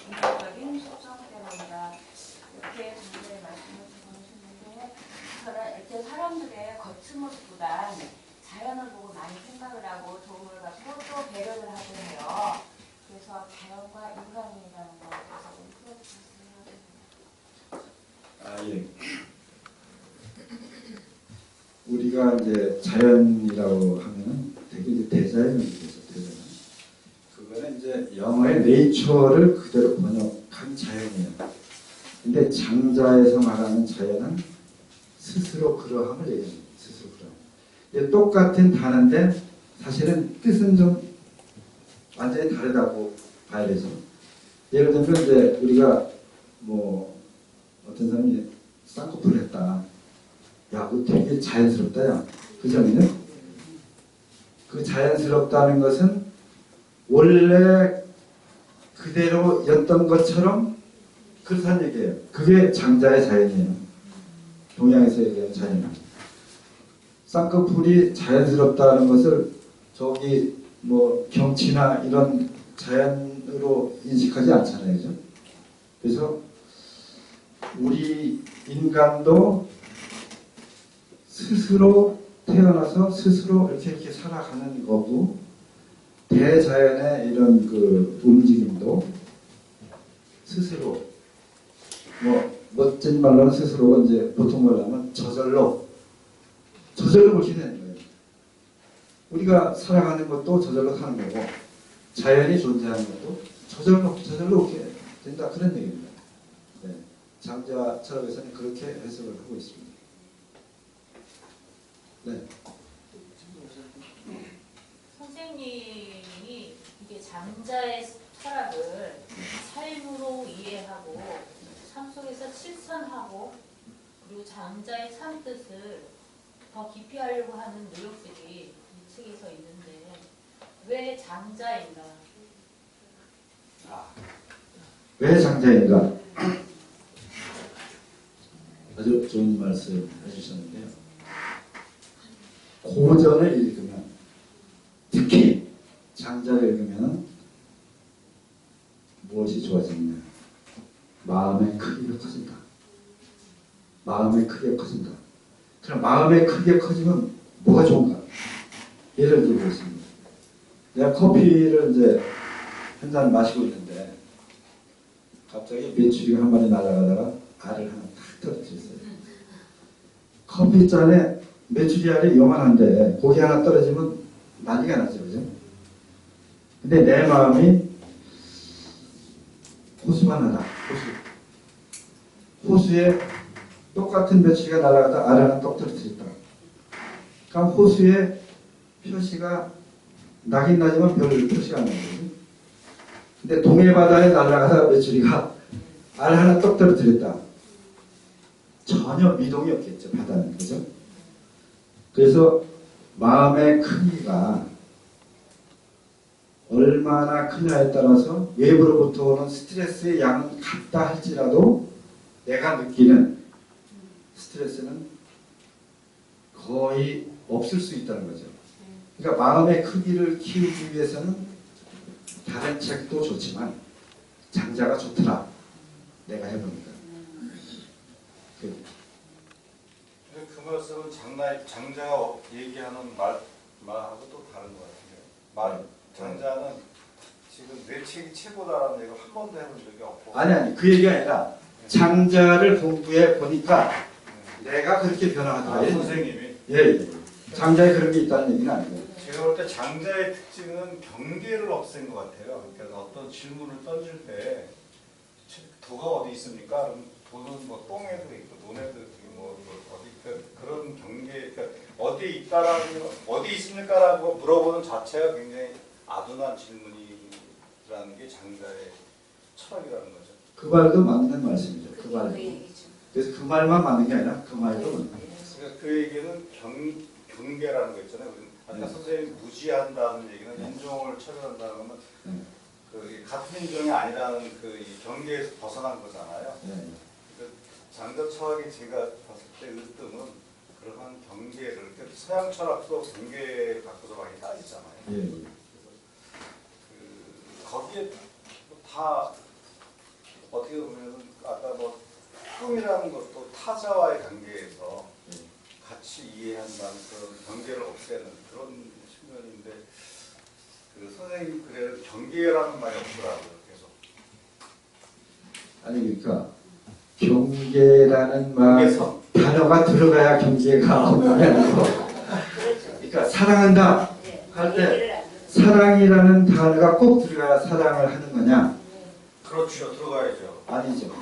인간적인 속성 때문이다. 이렇게 굉장히 말씀을 주셨는데 저는 이렇게 사람들의 겉은 모습보다 자연을 보고 많이 생각을 하고 도움을 받고 또 배려를 하고 해요. 그래서 자연과 인간이라는 거에 대해서 좀 풀어주셨으면 하겠습니다. 예. 우리가 이제 자연이라고 하면 되게 이제 대자연이 되죠, 대자연. 그거는 이제 영어의 네이처를 그대로 번역한 자연이에요. 근데 장자에서 말하는 자연은 스스로 그러함을 얘기합니다. 스스로 그러함. 똑같은 단어인데 사실은 뜻은 좀 완전히 다르다고 봐야 되죠. 예를 들면 이제 우리가 뭐 어떤 사람이 쌍꺼풀을 했다. 야, 그거 되게 자연스럽다, 야. 그죠? 그 자연스럽다는 것은 원래 그대로였던 것처럼 그렇다는 얘기예요. 그게 장자의 자연이에요. 동양에서 얘기하는 자연입니다. 쌍꺼풀이 자연스럽다는 것을 저기 뭐 경치나 이런 자연으로 인식하지 않잖아요. 그죠? 그래서 우리 인간도 스스로 태어나서 스스로 이렇게 살아가는 거고 대자연의 이런 그 움직임도 스스로 뭐 멋진 말로는 스스로가 이제 보통 말로 하면 저절로 그렇게 되는 거예요. 우리가 살아가는 것도 저절로 사는 거고 자연이 존재하는 것도 저절로 그렇게 된다 그런 얘기입니다. 네. 장자 철학에서는 그렇게 해석을 하고 있습니다. 네. 선생님이 이게 장자의 철학을 삶으로 이해하고 삶 속에서 실천하고 그리고 장자의 참 뜻을 더 깊이 하려고 하는 노력들이 이 책에서 있는데 왜 장자인가? 왜 장자인가? 아주 좋은 말씀 해주셨는데요. 고전을 읽으면, 특히 장자를 읽으면 무엇이 좋아지느냐? 마음의 크기가 커진다. 마음의 크기가 커진다. 그럼 마음의 크기가 커지면 뭐가 좋은가? 예를 들어보겠습니다. 내가 커피를 이제 한 잔 마시고 있는데 갑자기 메추리가 한 마리 날아가다가 알을 하나 탁 떨어뜨렸어요. 커피 잔에 메추리 알이 요만한데 고기 하나 떨어지면 난리가 나죠, 그죠? 근데 내 마음이 호수만 하다. 호수에 똑같은 메추리가 날아가다 알 하나 똑 떨어뜨렸다. 그럼 호수에 표시가 나긴 나지만 별 표시가 안 나거든요. 근데 동해바다에 날아가다 메추리가 알 하나 똑 떨어뜨렸다. 전혀 미동이 없겠죠, 바다는. 그죠? 그래서 마음의 크기가 얼마나 크냐에 따라서 외부로부터 오는 스트레스의 양은 같다 할지라도 내가 느끼는 스트레스는 거의 없을 수 있다는 거죠. 그러니까 마음의 크기를 키우기 위해서는 다른 책도 좋지만 장자가 좋더라. 내가 해보니까. 그 말씀은 장자가 얘기하는 말하고 또 다른 것 같은데. 장자는 지금 내 책이 최고다라는 얘기를 한 번도 해본 적이 없고. 아니 그 얘기가 아니라 장자를 공부해 보니까 내가 그렇게 변화하더라. 선생님이. 예. 장자에 그런 게 있다는 얘기는 아니고. 제가 볼 때 장자의 특징은 경계를 없앤 것 같아요. 그러니까 어떤 질문을 던질 때 도가 어디 있습니까? 그럼 도는 뭐 똥에도 있고 논에도 있고 뭐 어디 그런 경계, 그러니까 어디 있다라는 어디 있습니까라고 물어보는 자체가 굉장히 아둔한 질문이라는 게 장자의 철학이라는 거죠. 그 말도 맞는 말씀이죠. 그 말도. 그래서 그 말만 맞는 게 아니라 그 말도 맞는 거예요. 그러니까 그 얘기는 경계라는 거 있잖아요. 아까 선생님이 무지한다는 얘기는 인종을 처리한다는 거는 그 같은 인종이 아니라는 그 경계에서 벗어난 거잖아요. 그 장자 철학이 제가 봤을 때 으뜸은 그러한 경계를, 서양 철학도 경계를 갖고서 많이 따지잖아요. 그래서 거기에 다 어떻게 보면 아까 뭐 꿈이라는 것도 타자와의 관계에서 같이 이해한다는 그런 경계를 없애는 그런 측면인데 그 선생님 그래도 경계라는 말이 없더라고요. 계속. 아니 그러니까 경계라는 단어가 들어가야 경계가 없는 게 아니고 그러니까 사랑한다 할 때 사랑이라는 단어가 꼭 들어가야 사랑을 하는 거냐? 그렇죠. 들어가야죠. 아니죠.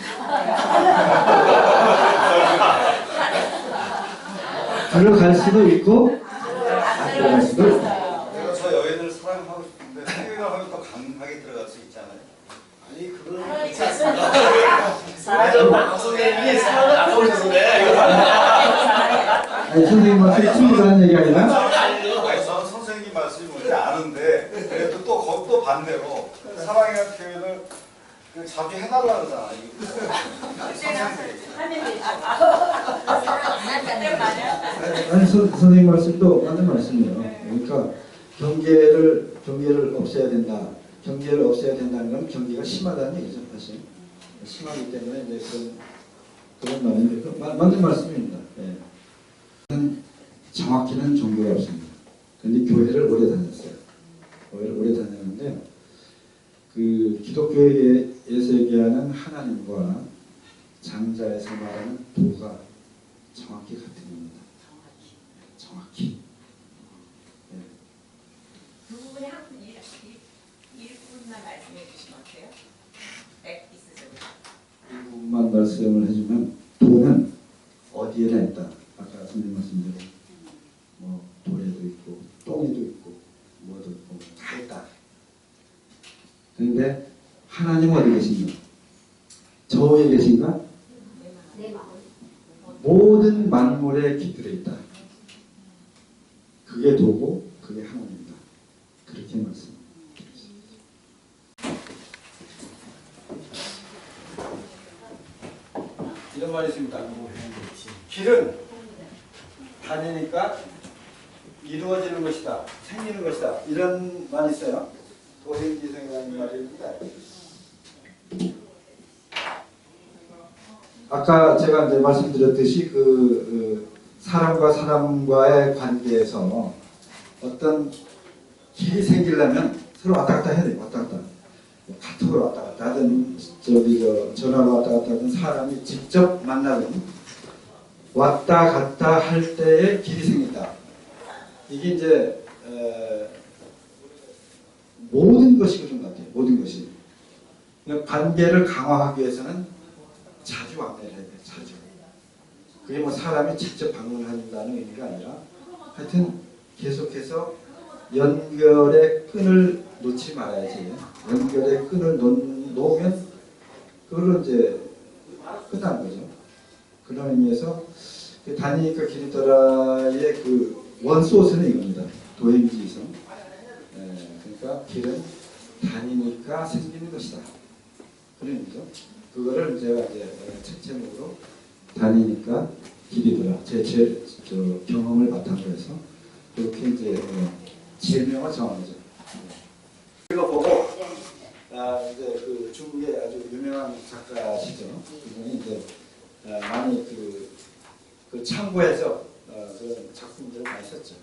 들어갈 수도 있고 안 들어갈 수도 있고. 내가 저 여인을 사랑하고 싶은데 사랑을 하면 더 강하게 들어갈 수 있잖아요. 아니 그건 그렇지 않습니다. 선생님이 사랑을 안 보셔서 그래. 아니 선생님한테 충분한 얘기 아니라 아니 저는 선생님 말씀이 뭔지 아는데 그래도 또 반대로 사랑이라는 표현을 자주 해달라는 거잖아요. 아니 선생님 말씀도 맞는 말씀이에요. 그러니까 경계를 없애야 된다. 경계를 없애야 된다는 건 경계가 심하다는 얘기죠, 사실. 심하기 때문에 이제 그런 말인데 맞는 말씀입니다. 예. 정확히는 종교가 없습니다. 그런데 교회를 오래 다녔어요. 교회를 오래 다녔는데 그 기독교에서 얘기하는 하나님과 장자에서 말하는 도가 정확히 같은 겁니다. 정확히. 네. 그 부분에 한 일분만 말씀해 주시면 어때요? 있으세요? 이 부분만 말씀을 해주면 도는 어디에나 있다. 아까 선생님 말씀대로 뭐 돌에도 있고 똥에도 있고 뭐도 있고 다 있다. 그런데 하나님 어디 계신가? 저 위에 계신가? 내 마음. 모든 만물에 깃들어 있다. 그게 도고 그게 하나님이다. 그렇게 말씀. 이런 말이 있습니다. 길은 다니니까 이루어지는 것이다, 생기는 것이다. 이런 말이 있어요. 도행지성이라는 말이 있는데, 아까 제가 이제 말씀드렸듯이 사람과 사람과의 관계에서 어떤 길이 생기려면 서로 왔다 갔다 해야 돼요. 왔다 갔다. 카톡으로 왔다 갔다 하든 전화로 왔다 갔다 하든 사람이 직접 만나든 왔다 갔다 할 때에 길이 생긴다. 이게 이제 모든 것이 그런 것 같아요. 모든 것이. 관계를 강화하기 위해서는 자주 왕래를 해야 돼요. 자주. 그게 뭐 사람이 직접 방문한다는 의미가 아니라 하여튼 계속해서 연결의 끈을 놓지 말아야지. 연결의 끈을 놓으면 그걸로 이제 끝나는 거죠. 그런 의미에서 다니니까 길이더라의 원소스는 이겁니다. 도행지성. 그러니까 길은 다니니까 생기는 것이다. 그런 의미죠. 그거를 제가 이제 책 제목으로 다니니까 길이더라. 제 경험을 바탕으로 해서 그렇게 이제 제명을 정하죠. 이거 보고 이제 중국의 아주 유명한 작가시죠. 이분이 이제 많이 참고해서 그런 작품들을 많이 썼죠.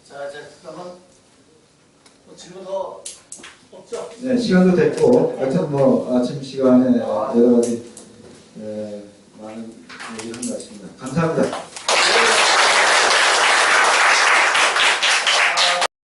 자, 이제 그러면 질문 더 없죠? 네, 시간도 됐고, 하여튼 뭐 아침 시간에 여러 가지 많은 얘기를 한 것 같습니다. 감사합니다.